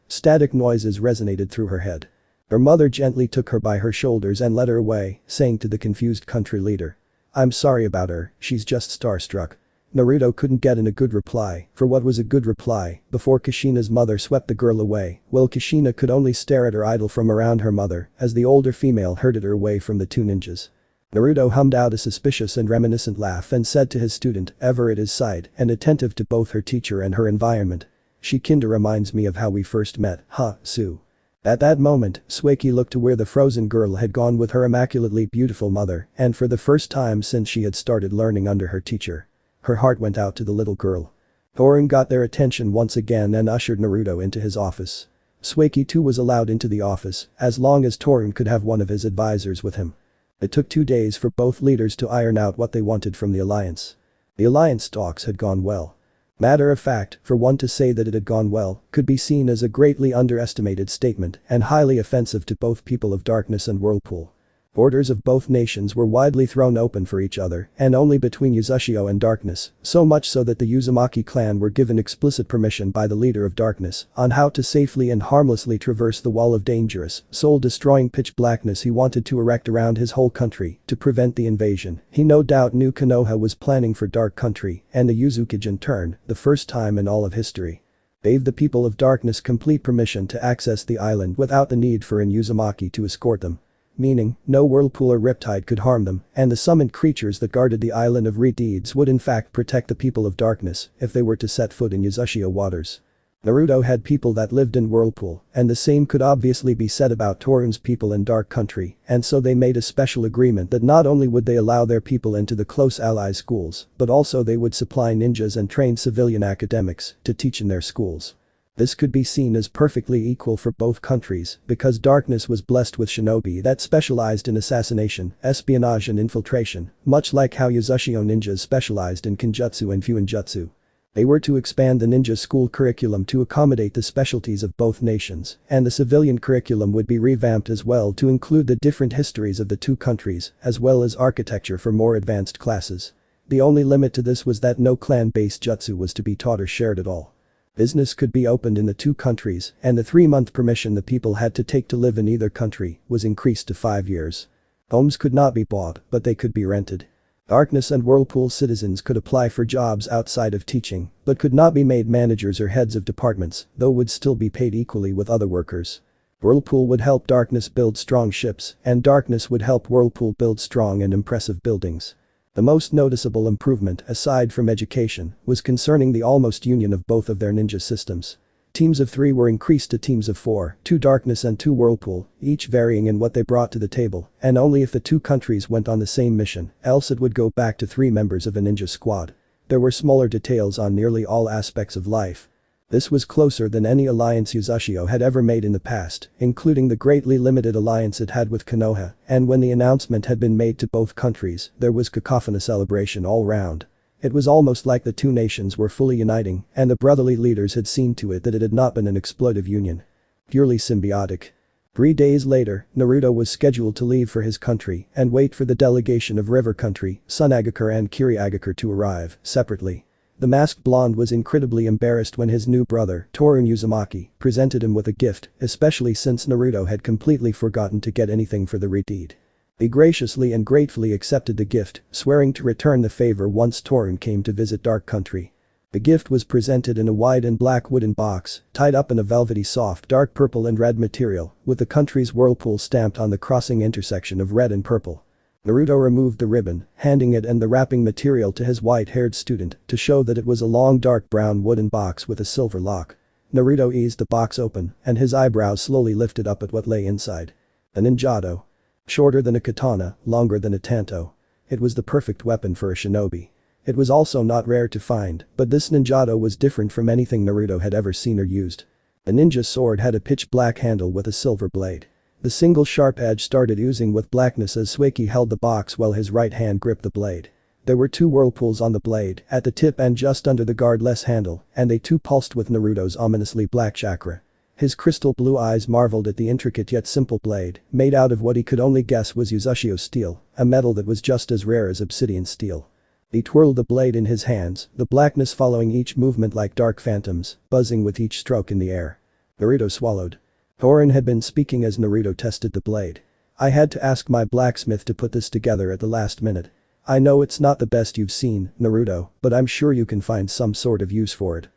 Static noises resonated through her head. Her mother gently took her by her shoulders and led her away, saying to the confused country leader. "I'm sorry about her, she's just starstruck." Naruto couldn't get in a good reply, for what was a good reply, before Kushina's mother swept the girl away, while Kushina could only stare at her idol from around her mother as the older female herded her away from the 2 ninjas. Naruto hummed out a suspicious and reminiscent laugh and said to his student, ever at his side and attentive to both her teacher and her environment. "She kinda reminds me of how we first met, huh, Sue?" At that moment, Sueki looked to where the frozen girl had gone with her immaculately beautiful mother, and for the first time since she had started learning under her teacher. Her heart went out to the little girl. Torun got their attention once again and ushered Naruto into his office. Sueki too was allowed into the office, as long as Torun could have one of his advisors with him. It took 2 days for both leaders to iron out what they wanted from the alliance. The alliance talks had gone well. Matter of fact, for one to say that it had gone well could be seen as a greatly underestimated statement and highly offensive to both people of Darkness and Whirlpool. Borders of both nations were widely thrown open for each other and only between Uzushio and Darkness, so much so that the Uzumaki clan were given explicit permission by the leader of Darkness on how to safely and harmlessly traverse the wall of dangerous, soul-destroying pitch blackness he wanted to erect around his whole country to prevent the invasion. He no doubt knew Konoha was planning for Dark Country and the Uzukage in turn, the first time in all of history. Gave the people of Darkness complete permission to access the island without the need for an Uzumaki to escort them. Meaning, no whirlpool or riptide could harm them, and the summoned creatures that guarded the island of Redeeds would in fact protect the people of Darkness if they were to set foot in Uzushio waters. Naruto had people that lived in Whirlpool, and the same could obviously be said about Torun's people in Dark Country, and so they made a special agreement that not only would they allow their people into the close allies schools, but also they would supply ninjas and train civilian academics to teach in their schools. This could be seen as perfectly equal for both countries because Darkness was blessed with shinobi that specialized in assassination, espionage and infiltration, much like how Uzushio ninjas specialized in Kenjutsu and Fuinjutsu. They were to expand the ninja school curriculum to accommodate the specialties of both nations, and the civilian curriculum would be revamped as well to include the different histories of the two countries, as well as architecture for more advanced classes. The only limit to this was that no clan-based jutsu was to be taught or shared at all. Business could be opened in the two countries, and the 3-month permission the people had to take to live in either country was increased to 5 years. Homes could not be bought, but they could be rented. Darkness and Whirlpool citizens could apply for jobs outside of teaching, but could not be made managers or heads of departments, though would still be paid equally with other workers. Whirlpool would help Darkness build strong ships, and Darkness would help Whirlpool build strong and impressive buildings. The most noticeable improvement, aside from education, was concerning the almost union of both of their ninja systems. Teams of 3 were increased to teams of 4, 2 Darkness and 2 Whirlpool, each varying in what they brought to the table, and only if the two countries went on the same mission, else it would go back to 3 members of a ninja squad. There were smaller details on nearly all aspects of life. This was closer than any alliance Uzushio had ever made in the past, including the greatly limited alliance it had with Konoha, and when the announcement had been made to both countries, there was cacophonous celebration all round. It was almost like the two nations were fully uniting, and the brotherly leaders had seen to it that it had not been an exploitive union. Purely symbiotic. 3 days later, Naruto was scheduled to leave for his country and wait for the delegation of River Country, Sunagakure and Kiriagakure to arrive, separately. The masked blonde was incredibly embarrassed when his new brother, Torun Uzumaki, presented him with a gift, especially since Naruto had completely forgotten to get anything for the redeed. He graciously and gratefully accepted the gift, swearing to return the favor once Torun came to visit Dark Country. The gift was presented in a white and black wooden box, tied up in a velvety soft dark purple and red material, with the country's whirlpool stamped on the crossing intersection of red and purple. Naruto removed the ribbon, handing it and the wrapping material to his white-haired student to show that it was a long dark brown wooden box with a silver lock. Naruto eased the box open, and his eyebrows slowly lifted up at what lay inside. A ninjato. Shorter than a katana, longer than a tanto. It was the perfect weapon for a shinobi. It was also not rare to find, but this ninjato was different from anything Naruto had ever seen or used. The ninja sword had a pitch black handle with a silver blade. The single sharp edge started oozing with blackness as Sueki held the box while his right hand gripped the blade. There were 2 whirlpools on the blade, at the tip and just under the guardless handle, and they too pulsed with Naruto's ominously black chakra. His crystal blue eyes marveled at the intricate yet simple blade, made out of what he could only guess was Uzushio steel, a metal that was just as rare as obsidian steel. He twirled the blade in his hands, the blackness following each movement like dark phantoms, buzzing with each stroke in the air. Naruto swallowed. Torun had been speaking as Naruto tested the blade. I had to ask my blacksmith to put this together at the last minute. I know it's not the best you've seen, Naruto, but I'm sure you can find some sort of use for it.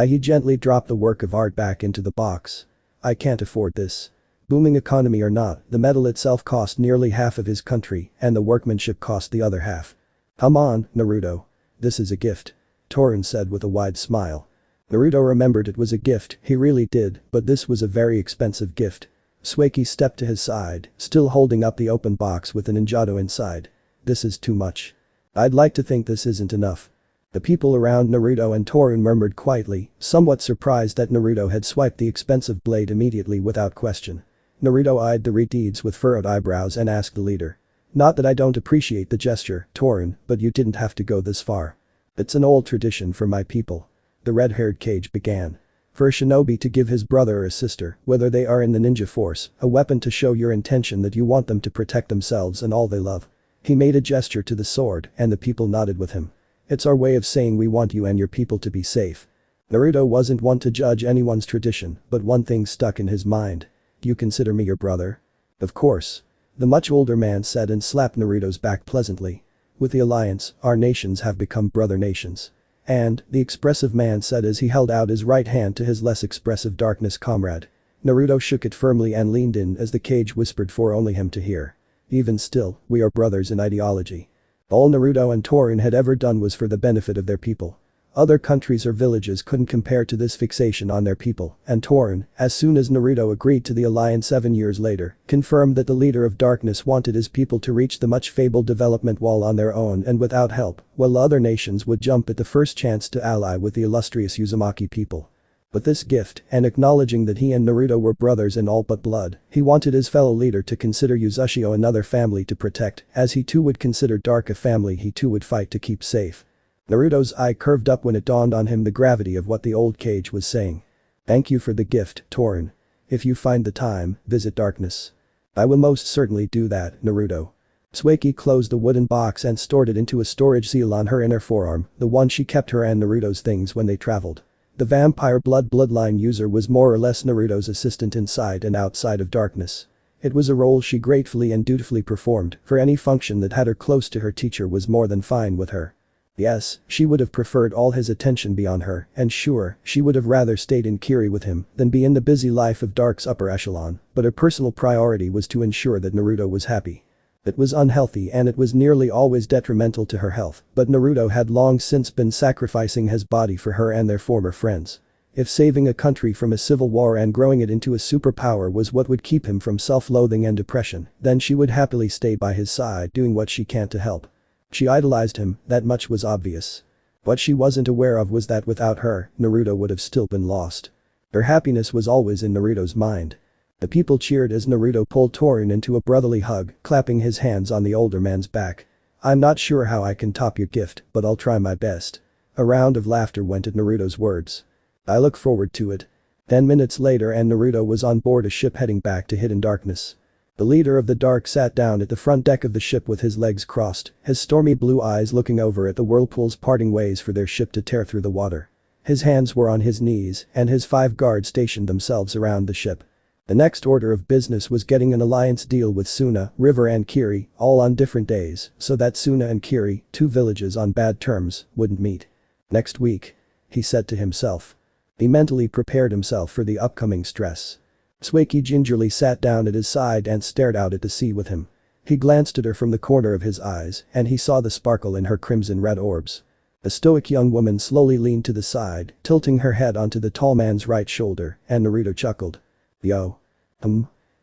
He gently dropped the work of art back into the box. I can't afford this. Booming economy or not, the metal itself cost nearly half of his country, and the workmanship cost the other half. Come on, Naruto. This is a gift. Torun said with a wide smile. Naruto remembered it was a gift, he really did, but this was a very expensive gift. Sueki stepped to his side, still holding up the open box with the ninjato inside. This is too much. I'd like to think this isn't enough. The people around Naruto and Torun murmured quietly, somewhat surprised that Naruto had swiped the expensive blade immediately without question. Naruto eyed the redeeds with furrowed eyebrows and asked the leader. Not that I don't appreciate the gesture, Torun, but you didn't have to go this far. It's an old tradition for my people. the red-haired Cage began. For a shinobi to give his brother or sister, whether they are in the ninja force, a weapon to show your intention that you want them to protect themselves and all they love. He made a gesture to the sword, and the people nodded with him. It's our way of saying we want you and your people to be safe. Naruto wasn't one to judge anyone's tradition, but one thing stuck in his mind. You consider me your brother? Of course. The much older man said and slapped Naruto's back pleasantly. With the alliance, our nations have become brother nations. And, the expressive man said as he held out his right hand to his less expressive darkness comrade. Naruto shook it firmly and leaned in as the Cage whispered for only him to hear. Even still, we are brothers in ideology. All Naruto and Torin had ever done was for the benefit of their people. Other countries or villages couldn't compare to this fixation on their people, and Torin, as soon as Naruto agreed to the alliance 7 years later, confirmed that the leader of darkness wanted his people to reach the much fabled development wall on their own and without help, while other nations would jump at the first chance to ally with the illustrious Uzumaki people. With this gift, and acknowledging that he and Naruto were brothers in all but blood, he wanted his fellow leader to consider Uzushio another family to protect, as he too would consider Dark a family he too would fight to keep safe. Naruto's eye curved up when it dawned on him the gravity of what the old Cage was saying. Thank you for the gift, Torin. If you find the time, visit darkness. I will most certainly do that, Naruto. Sueki closed the wooden box and stored it into a storage seal on her inner forearm, the one she kept her and Naruto's things when they traveled. The vampire bloodline user was more or less Naruto's assistant inside and outside of darkness. It was a role she gratefully and dutifully performed, for any function that had her close to her teacher was more than fine with her. Yes, she would have preferred all his attention be on her, and sure, she would have rather stayed in Kiri with him than be in the busy life of Dark's upper echelon, but her personal priority was to ensure that Naruto was happy. It was unhealthy and it was nearly always detrimental to her health, but Naruto had long since been sacrificing his body for her and their former friends. If saving a country from a civil war and growing it into a superpower was what would keep him from self-loathing and depression, then she would happily stay by his side doing what she can to help. She idolized him, that much was obvious. What she wasn't aware of was that without her, Naruto would have still been lost. Her happiness was always in Naruto's mind. The people cheered as Naruto pulled Torin into a brotherly hug, clapping his hands on the older man's back. I'm not sure how I can top your gift, but I'll try my best. A round of laughter went at Naruto's words. I look forward to it. 10 minutes later and Naruto was on board a ship heading back to Hidden Darkness. The leader of the Dark sat down at the front deck of the ship with his legs crossed, his stormy blue eyes looking over at the whirlpools parting ways for their ship to tear through the water. His hands were on his knees, and his 5 guards stationed themselves around the ship. The next order of business was getting an alliance deal with Suna, River and Kiri, all on different days, so that Suna and Kiri, 2 villages on bad terms, wouldn't meet. Next week. He said to himself. He mentally prepared himself for the upcoming stress. Sueki gingerly sat down at his side and stared out at the sea with him. He glanced at her from the corner of his eyes, and he saw the sparkle in her crimson-red orbs. A stoic young woman slowly leaned to the side, tilting her head onto the tall man's right shoulder, and Naruto chuckled. Yo.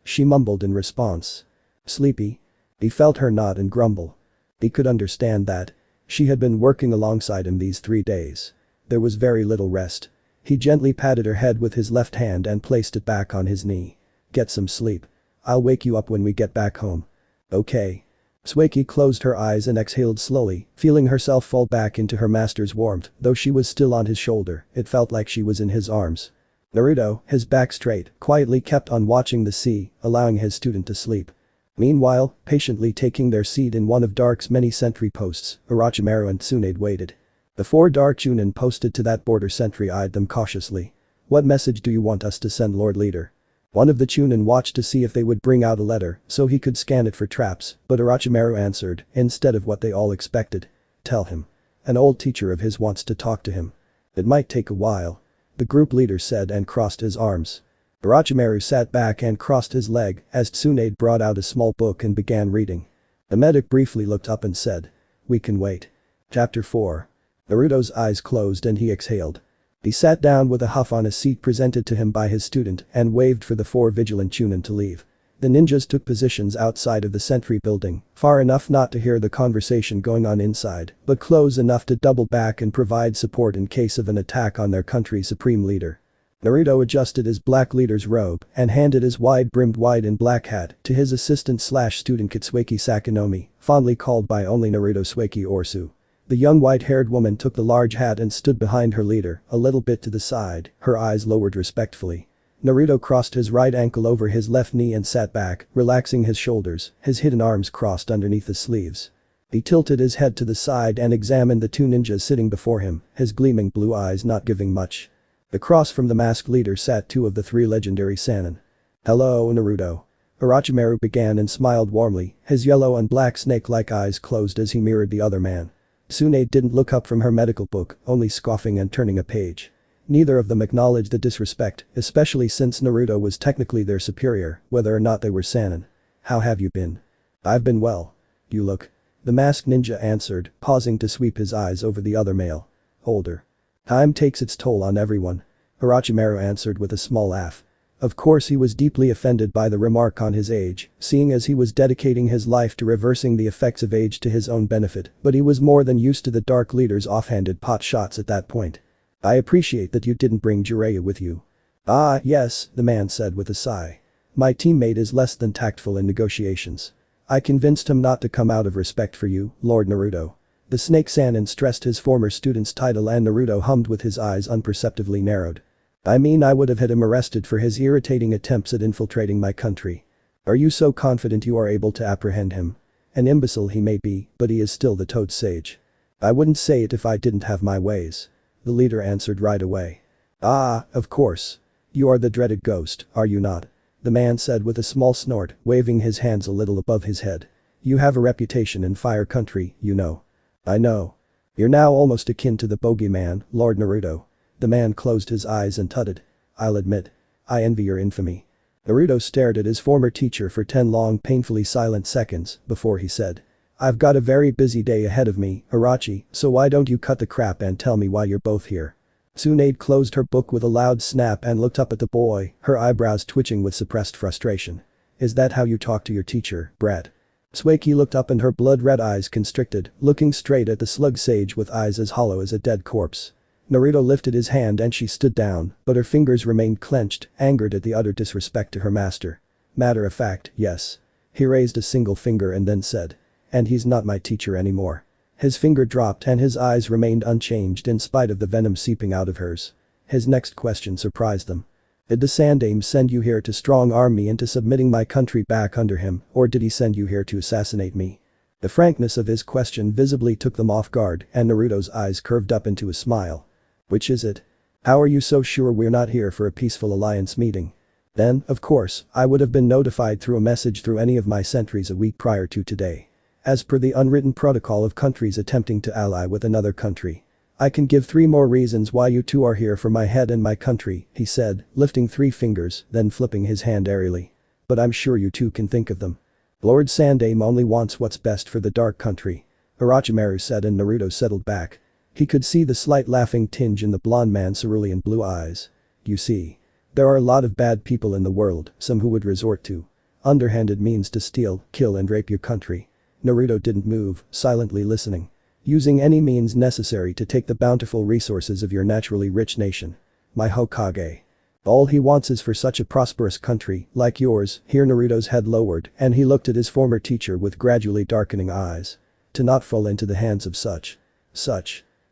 She mumbled in response. Sleepy? He felt her nod and grumble. He could understand that. She had been working alongside him these 3 days. There was very little rest. He gently patted her head with his left hand and placed it back on his knee. Get some sleep. I'll wake you up when we get back home. Okay. Sueki closed her eyes and exhaled slowly, feeling herself fall back into her master's warmth, though she was still on his shoulder, it felt like she was in his arms. Naruto, his back straight, quietly kept on watching the sea, allowing his student to sleep. Meanwhile, patiently taking their seat in one of Dark's many sentry posts, Orochimaru and Tsunade waited. The 4 Dark Chunin posted to that border sentry eyed them cautiously. What message do you want us to send, Lord Leader? One of the Chunin watched to see if they would bring out a letter so he could scan it for traps, but Orochimaru answered, instead of what they all expected. Tell him. An old teacher of his wants to talk to him. It might take a while. The group leader said and crossed his arms. Orochimaru sat back and crossed his leg as Tsunade brought out a small book and began reading. The medic briefly looked up and said. We can wait. Chapter 4. Naruto's eyes closed and he exhaled. He sat down with a huff on a seat presented to him by his student and waved for the 4 vigilant Chunin to leave. The ninjas took positions outside of the sentry building, far enough not to hear the conversation going on inside, but close enough to double back and provide support in case of an attack on their country's supreme leader. Naruto adjusted his black leader's robe and handed his wide-brimmed white and black hat to his assistant/student Katsuki Sakanomi, fondly called by only Naruto Sueki Orsu. The young white-haired woman took the large hat and stood behind her leader, a little bit to the side, her eyes lowered respectfully. Naruto crossed his right ankle over his left knee and sat back, relaxing his shoulders, his hidden arms crossed underneath the sleeves. He tilted his head to the side and examined the two ninjas sitting before him, his gleaming blue eyes not giving much. Across from the masked leader sat two of the three legendary Sannin. "Hello, Naruto." Orochimaru began and smiled warmly, his yellow and black snake-like eyes closed as he mirrored the other man. Tsunade didn't look up from her medical book, only scoffing and turning a page. Neither of them acknowledged the disrespect, especially since Naruto was technically their superior, whether or not they were Sannin. "How have you been?" "I've been well. You look." The masked ninja answered, pausing to sweep his eyes over the other male. "Older. Time takes its toll on everyone." Orochimaru answered with a small laugh. Of course he was deeply offended by the remark on his age, seeing as he was dedicating his life to reversing the effects of age to his own benefit, but he was more than used to the Dark Leader's offhanded pot shots at that point. "I appreciate that you didn't bring Jiraiya with you." "Ah, yes," the man said with a sigh. "My teammate is less than tactful in negotiations. I convinced him not to come out of respect for you, Lord Naruto." The Snake Sannin stressed his former student's title and Naruto hummed with his eyes unperceptibly narrowed. "I mean I would have had him arrested for his irritating attempts at infiltrating my country." "Are you so confident you are able to apprehend him?" "An imbecile he may be, but he is still the Toad Sage." "I wouldn't say it if I didn't have my ways." The leader answered right away. "Ah, of course. You are the dreaded ghost, are you not?" The man said with a small snort, waving his hands a little above his head. "You have a reputation in Fire Country, you know." "I know. You're now almost akin to the bogeyman, Lord Naruto." The man closed his eyes and tutted. "I'll admit. I envy your infamy." Naruto stared at his former teacher for 10 long painfully silent seconds before he said. "I've got a very busy day ahead of me, Orochi, so why don't you cut the crap and tell me why you're both here?" Tsunade closed her book with a loud snap and looked up at the boy, her eyebrows twitching with suppressed frustration. "Is that how you talk to your teacher, brat?" Sueki looked up and her blood-red eyes constricted, looking straight at the slug sage with eyes as hollow as a dead corpse. Naruto lifted his hand and she stood down, but her fingers remained clenched, angered at the utter disrespect to her master. "Matter of fact, yes." He raised a single finger and then said. "And he's not my teacher anymore." His finger dropped and his eyes remained unchanged in spite of the venom seeping out of hers. His next question surprised them. "Did the Sandaime send you here to strong-arm me into submitting my country back under him, or did he send you here to assassinate me?" The frankness of his question visibly took them off guard and Naruto's eyes curved up into a smile. "Which is it? How are you so sure we're not here for a peaceful alliance meeting?" "Then, of course, I would have been notified through a message through any of my sentries a week prior to today. As per the unwritten protocol of countries attempting to ally with another country. I can give 3 more reasons why you two are here for my head and my country," he said, lifting 3 fingers, then flipping his hand airily. "But I'm sure you two can think of them." "Lord Sandaime only wants what's best for the Dark Country," Orochimaru said and Naruto settled back. He could see the slight laughing tinge in the blonde man's cerulean blue eyes. "You see. There are a lot of bad people in the world, some who would resort to underhanded means to steal, kill and rape your country." Naruto didn't move, silently listening. "Using any means necessary to take the bountiful resources of your naturally rich nation. My Hokage. All he wants is for such a prosperous country, like yours," here Naruto's head lowered and he looked at his former teacher with gradually darkening eyes. "To not fall into the hands of such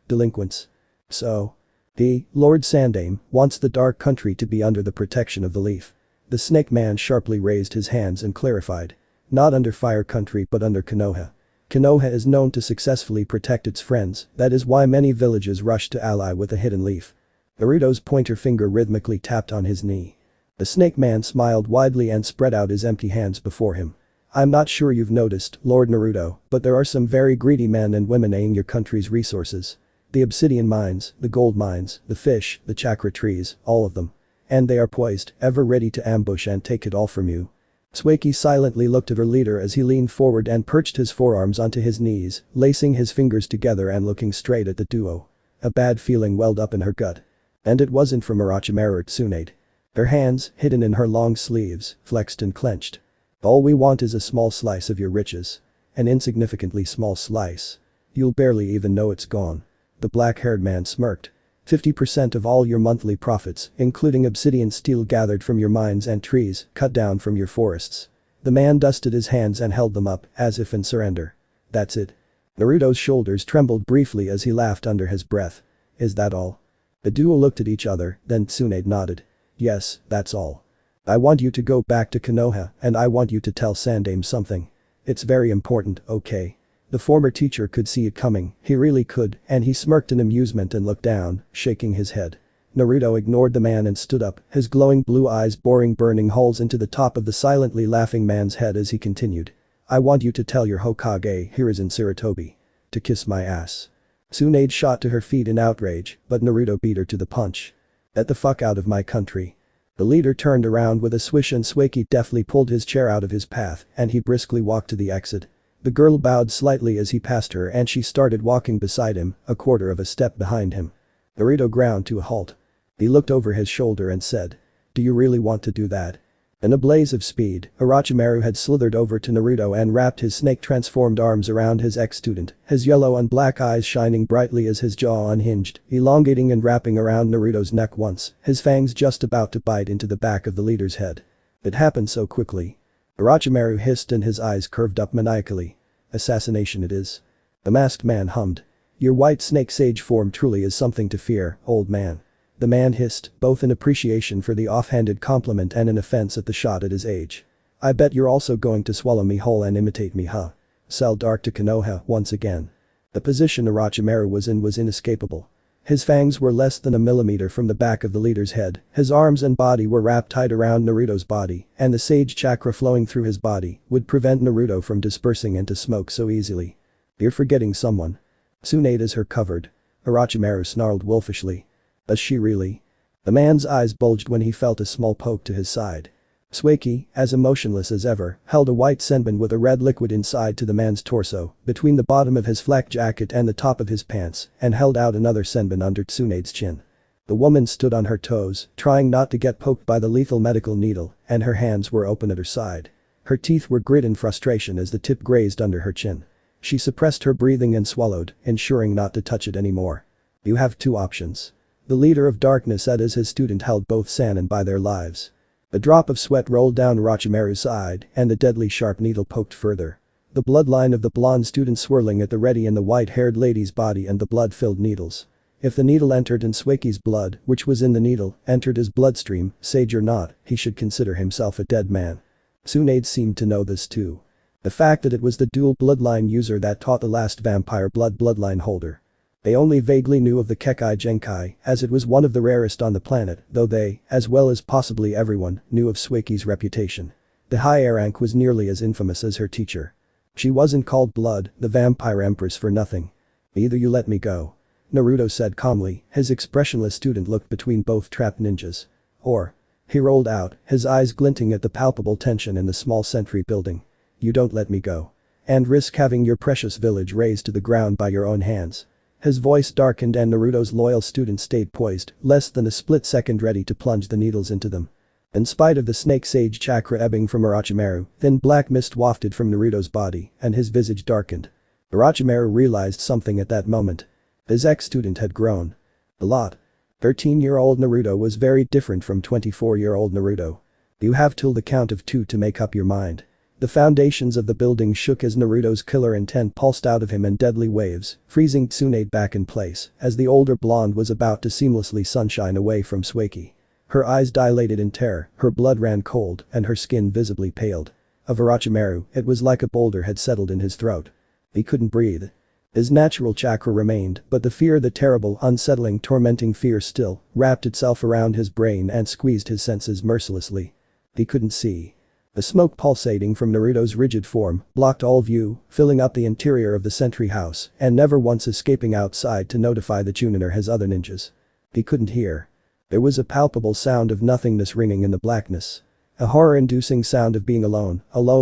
delinquents. So. He, Lord Sandaime, wants the Dark Country to be under the protection of the Leaf." The Snake Man sharply raised his hands and clarified. "Not under Fire Country but under Konoha. Konoha is known to successfully protect its friends, that is why many villages rush to ally with a hidden leaf." Naruto's pointer finger rhythmically tapped on his knee. The Snake Man smiled widely and spread out his empty hands before him. "I'm not sure you've noticed, Lord Naruto, but there are some very greedy men and women eyeing your country's resources. The obsidian mines, the gold mines, the fish, the chakra trees, all of them. And they are poised, ever ready to ambush and take it all from you." Sueki silently looked at her leader as he leaned forward and perched his forearms onto his knees, lacing his fingers together and looking straight at the duo. A bad feeling welled up in her gut. And it wasn't from Orochimaru or Tsunade. Her hands, hidden in her long sleeves, flexed and clenched. "All we want is a small slice of your riches. An insignificantly small slice. You'll barely even know it's gone." The black-haired man smirked. 50% of all your monthly profits, including obsidian steel gathered from your mines and trees, cut down from your forests." The man dusted his hands and held them up, as if in surrender. "That's it. Naruto's shoulders trembled briefly as he laughed under his breath. Is that all? The duo looked at each other, then Tsunade nodded. Yes, that's all. I want you to go back to Konoha and I want you to tell Sandaime something. It's very important, okay? The former teacher could see it coming, he really could, and he smirked in amusement and looked down, shaking his head. Naruto ignored the man and stood up, his glowing blue eyes boring burning holes into the top of the silently laughing man's head as he continued. I want you to tell your Hokage Hiruzen Sarutobi to kiss my ass. Tsunade shot to her feet in outrage, but Naruto beat her to the punch. Get the fuck out of my country. The leader turned around with a swish and Sueki deftly pulled his chair out of his path and he briskly walked to the exit. The girl bowed slightly as he passed her and she started walking beside him, a quarter of a step behind him. Naruto ground to a halt. He looked over his shoulder and said, do you really want to do that? In a blaze of speed, Orochimaru had slithered over to Naruto and wrapped his snake-transformed arms around his ex-student, his yellow and black eyes shining brightly as his jaw unhinged, elongating and wrapping around Naruto's neck once, his fangs just about to bite into the back of the leader's head. It happened so quickly. Orochimaru hissed and his eyes curved up maniacally. Assassination it is. The masked man hummed. Your white snake sage form truly is something to fear, old man. The man hissed, both in appreciation for the offhanded compliment and in offense at the shot at his age. I bet you're also going to swallow me whole and imitate me, huh? Cell dark to Konoha once again. The position Orochimaru was in was inescapable. His fangs were less than a millimeter from the back of the leader's head, his arms and body were wrapped tight around Naruto's body, and the sage chakra flowing through his body would prevent Naruto from dispersing into smoke so easily. You're forgetting someone. Tsunade is her covered. Orochimaru snarled wolfishly. Does she really? The man's eyes bulged when he felt a small poke to his side. Sueki, as emotionless as ever, held a white senbon with a red liquid inside to the man's torso, between the bottom of his flak jacket and the top of his pants, and held out another senbon under Tsunade's chin. The woman stood on her toes, trying not to get poked by the lethal medical needle, and her hands were open at her side. Her teeth were grit in frustration as the tip grazed under her chin. She suppressed her breathing and swallowed, ensuring not to touch it anymore. You have two options. The leader of darkness said as his student held both Sannin by their lives. A drop of sweat rolled down Orochimaru's side and the deadly sharp needle poked further. The bloodline of the blonde student swirling at the ready in the white-haired lady's body and the blood-filled needles. If the needle entered in Sueki's blood, which was in the needle, entered his bloodstream, sage or not, he should consider himself a dead man. Tsunade seemed to know this too. The fact that it was the dual bloodline user that taught the last vampire bloodline holder. They only vaguely knew of the Kekkei Genkai, as it was one of the rarest on the planet, though they, as well as possibly everyone, knew of Sueki's reputation. The high rank was nearly as infamous as her teacher. She wasn't called Blood, the vampire empress, for nothing. Either you let me go. Naruto said calmly, his expressionless student looked between both trapped ninjas. Or. He rolled out, his eyes glinting at the palpable tension in the small sentry building. You don't let me go. And risk having your precious village razed to the ground by your own hands. His voice darkened and Naruto's loyal student stayed poised, less than a split second ready to plunge the needles into them. In spite of the snake sage chakra ebbing from Orochimaru, thin black mist wafted from Naruto's body, and his visage darkened. Orochimaru realized something at that moment. His ex-student had grown. A lot. 13-year-old Naruto was very different from 24-year-old Naruto. You have till the count of 2 to make up your mind. The foundations of the building shook as Naruto's killer intent pulsed out of him in deadly waves, freezing Tsunade back in place as the older blonde was about to seamlessly sunshine away from Sueki. Her eyes dilated in terror, her blood ran cold, and her skin visibly paled. Of Orochimaru, it was like a boulder had settled in his throat. He couldn't breathe. His natural chakra remained, but the fear, the terrible, unsettling, tormenting fear still, wrapped itself around his brain and squeezed his senses mercilessly. He couldn't see. The smoke pulsating from Naruto's rigid form blocked all view, filling up the interior of the sentry house and never once escaping outside to notify the Chunin or his other ninjas. He couldn't hear. There was a palpable sound of nothingness ringing in the blackness. A horror-inducing sound of being alone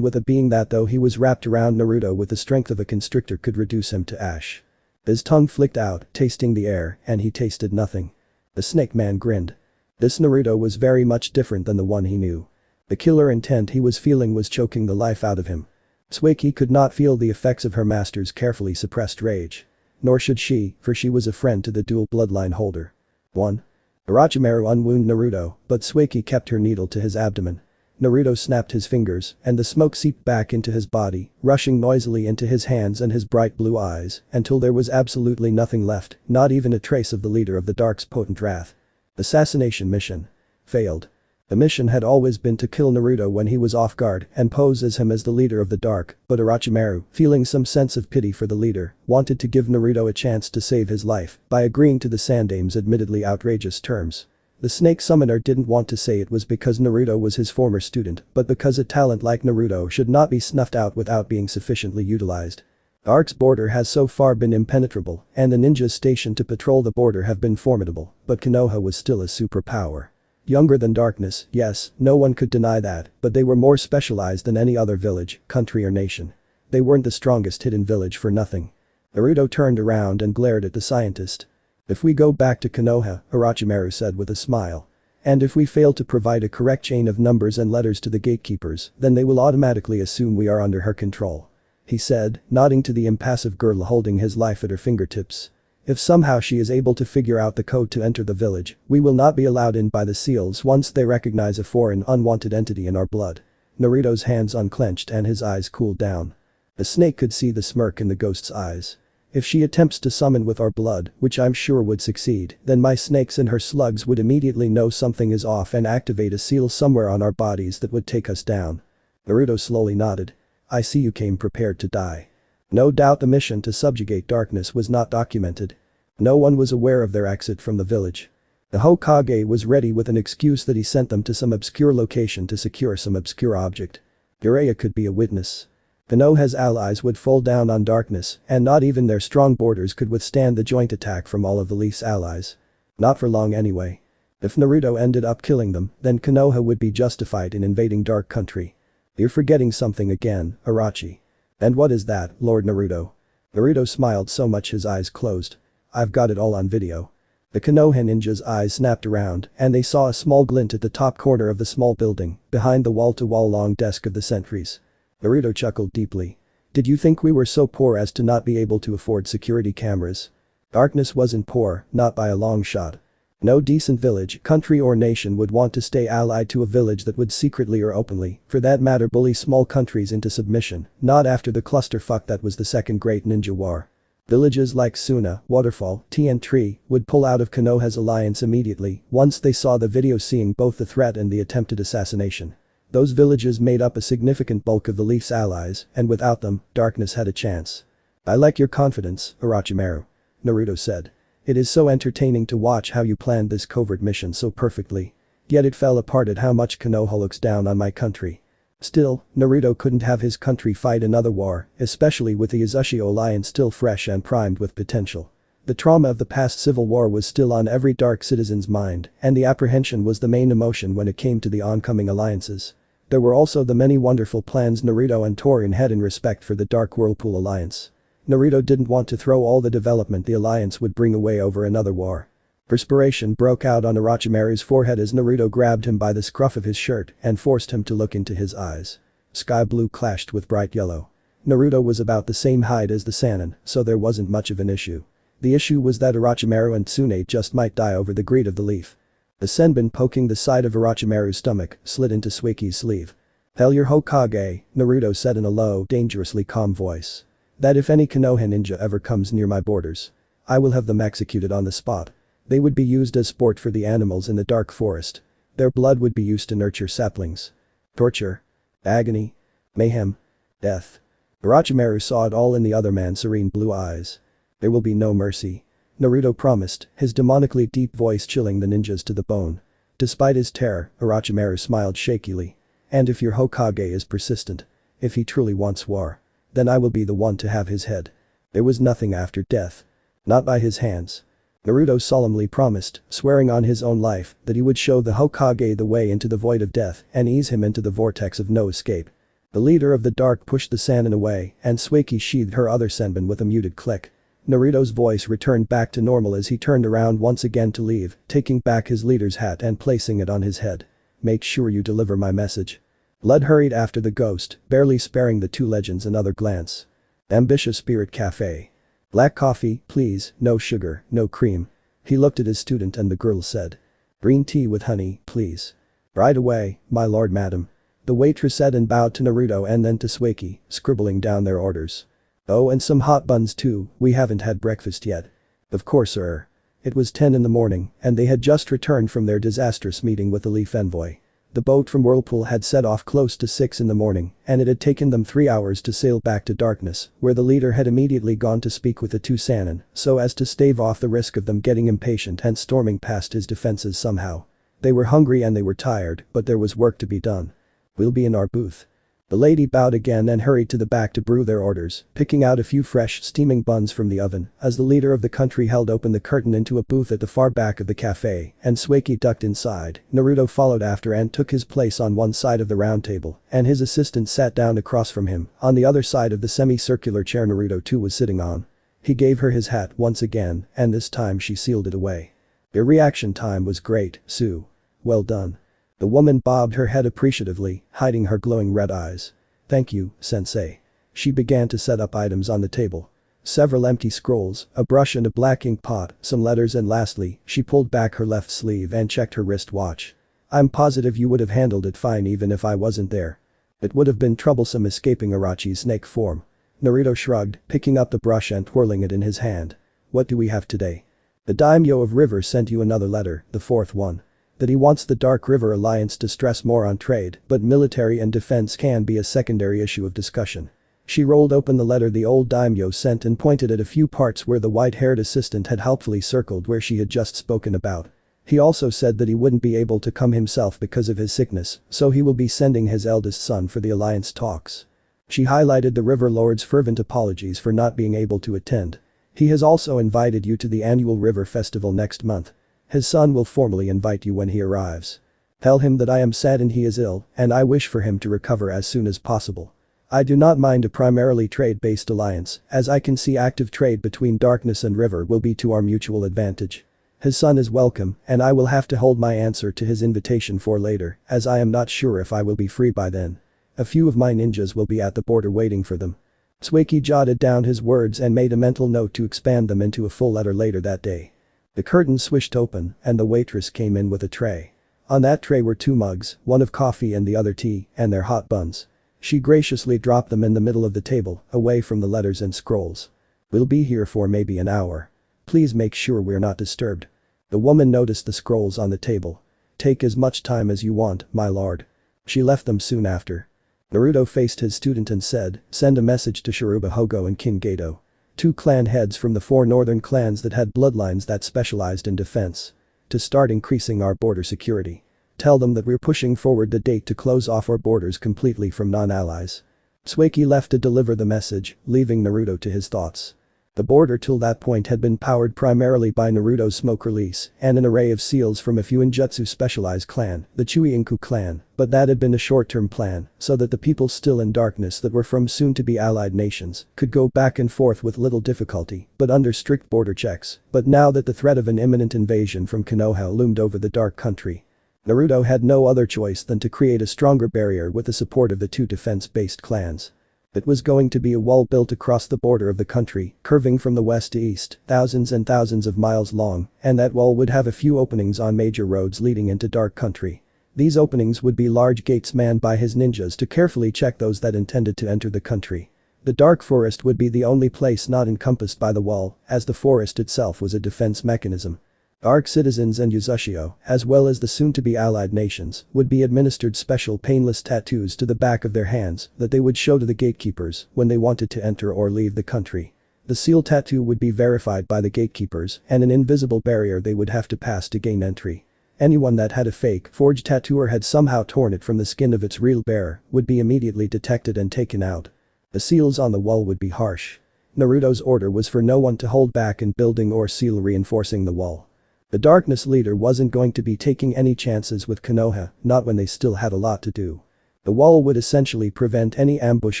with a being that though he was wrapped around Naruto with the strength of a constrictor could reduce him to ash. His tongue flicked out, tasting the air, and he tasted nothing. The snake man grinned. This Naruto was very much different than the one he knew. The killer intent he was feeling was choking the life out of him. Sueki could not feel the effects of her master's carefully suppressed rage. Nor should she, for she was a friend to the dual bloodline holder. 1. Orochimaru unwound Naruto, but Sueki kept her needle to his abdomen. Naruto snapped his fingers, and the smoke seeped back into his body, rushing noisily into his hands and his bright blue eyes, until there was absolutely nothing left, not even a trace of the leader of the Dark's potent wrath. Assassination mission. Failed. The mission had always been to kill Naruto when he was off guard and pose as him as the leader of the Dark, but Orochimaru, feeling some sense of pity for the leader, wanted to give Naruto a chance to save his life by agreeing to the Sandame's admittedly outrageous terms. The snake summoner didn't want to say it was because Naruto was his former student, but because a talent like Naruto should not be snuffed out without being sufficiently utilized. The Ark's border has so far been impenetrable, and the ninjas stationed to patrol the border have been formidable, but Konoha was still a superpower. Younger than darkness, yes, no one could deny that, but they were more specialized than any other village, country or nation. They weren't the strongest hidden village for nothing. Naruto turned around and glared at the scientist. If we go back to Konoha, Orochimaru said with a smile. And if we fail to provide a correct chain of numbers and letters to the gatekeepers, then they will automatically assume we are under her control. He said, nodding to the impassive girl holding his life at her fingertips. If somehow she is able to figure out the code to enter the village, we will not be allowed in by the seals once they recognize a foreign unwanted entity in our blood. Naruto's hands unclenched and his eyes cooled down. The snake could see the smirk in the ghost's eyes. If she attempts to summon with our blood, which I'm sure would succeed, then my snakes and her slugs would immediately know something is off and activate a seal somewhere on our bodies that would take us down. Naruto slowly nodded. I see you came prepared to die. No doubt the mission to subjugate darkness was not documented. No one was aware of their exit from the village. The Hokage was ready with an excuse that he sent them to some obscure location to secure some obscure object. Jiraiya could be a witness. Konoha's allies would fall down on darkness, and not even their strong borders could withstand the joint attack from all of the Leaf's allies. Not for long anyway. If Naruto ended up killing them, then Konoha would be justified in invading Dark Country. You're forgetting something again, Orochi. And what is that, Lord Naruto? Naruto smiled so much his eyes closed. I've got it all on video. The Konoha ninja's eyes snapped around, and they saw a small glint at the top corner of the small building, behind the wall-to-wall long desk of the sentries. Naruto chuckled deeply. Did you think we were so poor as to not be able to afford security cameras? Darkness wasn't poor, not by a long shot. No decent village, country or nation would want to stay allied to a village that would secretly or openly, for that matter, bully small countries into submission, not after the clusterfuck that was the Second Great Ninja War. Villages like Suna, Waterfall, Tea and Tree would pull out of Konoha's alliance immediately once they saw the video seeing both the threat and the attempted assassination. Those villages made up a significant bulk of the Leaf's allies, and without them, darkness had a chance. I like your confidence, Orochimaru. Naruto said. It is so entertaining to watch how you planned this covert mission so perfectly. Yet it fell apart at how much Konoha looks down on my country. Still, Naruto couldn't have his country fight another war, especially with the Uzushio alliance still fresh and primed with potential. The trauma of the past civil war was still on every Dark citizen's mind, and the apprehension was the main emotion when it came to the oncoming alliances. There were also the many wonderful plans Naruto and Torin had in respect for the Dark Whirlpool Alliance. Naruto didn't want to throw all the development the alliance would bring away over another war. Perspiration broke out on Orochimaru's forehead as Naruto grabbed him by the scruff of his shirt and forced him to look into his eyes. Sky blue clashed with bright yellow. Naruto was about the same height as the Sannin, so there wasn't much of an issue. The issue was that Orochimaru and Tsunade just might die over the greed of the Leaf. The senbon poking the side of Orochimaru's stomach slid into Suiki's sleeve. Tell your Hokage, Naruto said in a low, dangerously calm voice. That if any Konoha ninja ever comes near my borders, I will have them executed on the spot. They would be used as sport for the animals in the dark forest. Their blood would be used to nurture saplings. Torture. Agony. Mayhem. Death. Orochimaru saw it all in the other man's serene blue eyes. There will be no mercy. Naruto promised, his demonically deep voice chilling the ninjas to the bone. Despite his terror, Orochimaru smiled shakily. And if your Hokage is persistent, if he truly wants war, then I will be the one to have his head. There was nothing after death. Not by his hands. Naruto solemnly promised, swearing on his own life, that he would show the Hokage the way into the void of death and ease him into the vortex of no escape. The leader of the Dark pushed the Sannin away and Suiki sheathed her other senbon with a muted click. Naruto's voice returned back to normal as he turned around once again to leave, taking back his leader's hat and placing it on his head. Make sure you deliver my message. Blood hurried after the ghost, barely sparing the two legends another glance. Ambitious Spirit Cafe. Black coffee, please, no sugar, no cream. He looked at his student and the girl said. Green tea with honey, please. Right away, my lord madam. The waitress said and bowed to Naruto and then to Sueki, scribbling down their orders. "Oh, and some hot buns too, we haven't had breakfast yet." "Of course, sir." It was 10 in the morning, and they had just returned from their disastrous meeting with the Leaf Envoy. The boat from Whirlpool had set off close to 6 in the morning, and it had taken them 3 hours to sail back to Darkness, where the leader had immediately gone to speak with the two Sannin, so as to stave off the risk of them getting impatient and storming past his defenses somehow. They were hungry and they were tired, but there was work to be done. "We'll be in our booth." The lady bowed again and hurried to the back to brew their orders, picking out a few fresh, steaming buns from the oven, as the leader of the country held open the curtain into a booth at the far back of the cafe, and Sueki ducked inside. Naruto followed after and took his place on one side of the round table, and his assistant sat down across from him, on the other side of the semi-circular chair Naruto too was sitting on. He gave her his hat once again, and this time she sealed it away. "Your reaction time was great, Sue. Well done." The woman bobbed her head appreciatively, hiding her glowing red eyes. "Thank you, sensei." She began to set up items on the table. Several empty scrolls, a brush and a black ink pot, some letters and lastly, she pulled back her left sleeve and checked her wristwatch. "I'm positive you would have handled it fine even if I wasn't there. It would have been troublesome escaping Arachi's snake form." Naruto shrugged, picking up the brush and twirling it in his hand. "What do we have today?" "The daimyo of River sent you another letter, the fourth one. That he wants the Dark River Alliance to stress more on trade, but military and defense can be a secondary issue of discussion." She rolled open the letter the old daimyo sent and pointed at a few parts where the white-haired assistant had helpfully circled where she had just spoken about. He also said that he wouldn't be able to come himself because of his sickness, so he will be sending his eldest son for the alliance talks. She highlighted the River Lord's fervent apologies for not being able to attend. "He has also invited you to the annual River Festival next month. His son will formally invite you when he arrives. Tell him that I am saddened he is ill, and I wish for him to recover as soon as possible. I do not mind a primarily trade-based alliance, as I can see active trade between Darkness and River will be to our mutual advantage. His son is welcome, and I will have to hold my answer to his invitation for later, as I am not sure if I will be free by then. A few of my ninjas will be at the border waiting for them." Sueki jotted down his words and made a mental note to expand them into a full letter later that day. The curtain swished open, and the waitress came in with a tray. On that tray were 2 mugs, one of coffee and the other tea, and their hot buns. She graciously dropped them in the middle of the table, away from the letters and scrolls. "We'll be here for maybe an hour. Please make sure we're not disturbed." The woman noticed the scrolls on the table. "Take as much time as you want, my lord." She left them soon after. Naruto faced his student and said, "Send a message to Shiruba Hogo and King Gato. 2 clan heads from the 4 northern clans that had bloodlines that specialized in defense. To start increasing our border security. Tell them that we're pushing forward the date to close off our borders completely from non-allies." Sueki left to deliver the message, leaving Naruto to his thoughts. The border till that point had been powered primarily by Naruto's smoke release and an array of seals from a Fuinjutsu specialized clan, the Chuiinku clan, but that had been a short-term plan so that the people still in Darkness that were from soon-to-be allied nations could go back and forth with little difficulty but under strict border checks. But now that the threat of an imminent invasion from Konoha loomed over the Dark Country, Naruto had no other choice than to create a stronger barrier with the support of the 2 defense-based clans. It was going to be a wall built across the border of the country, curving from the west to east, thousands and thousands of miles long, and that wall would have a few openings on major roads leading into Dark Country. These openings would be large gates manned by his ninjas to carefully check those that intended to enter the country. The Dark Forest would be the only place not encompassed by the wall, as the forest itself was a defense mechanism. Dark citizens and Yuzushio, as well as the soon-to-be allied nations, would be administered special painless tattoos to the back of their hands that they would show to the gatekeepers when they wanted to enter or leave the country. The seal tattoo would be verified by the gatekeepers and an invisible barrier they would have to pass to gain entry. Anyone that had a fake, forged tattoo or had somehow torn it from the skin of its real bearer would be immediately detected and taken out. The seals on the wall would be harsh. Naruto's order was for no one to hold back in building or seal reinforcing the wall. The Darkness leader wasn't going to be taking any chances with Konoha, not when they still had a lot to do. The wall would essentially prevent any ambush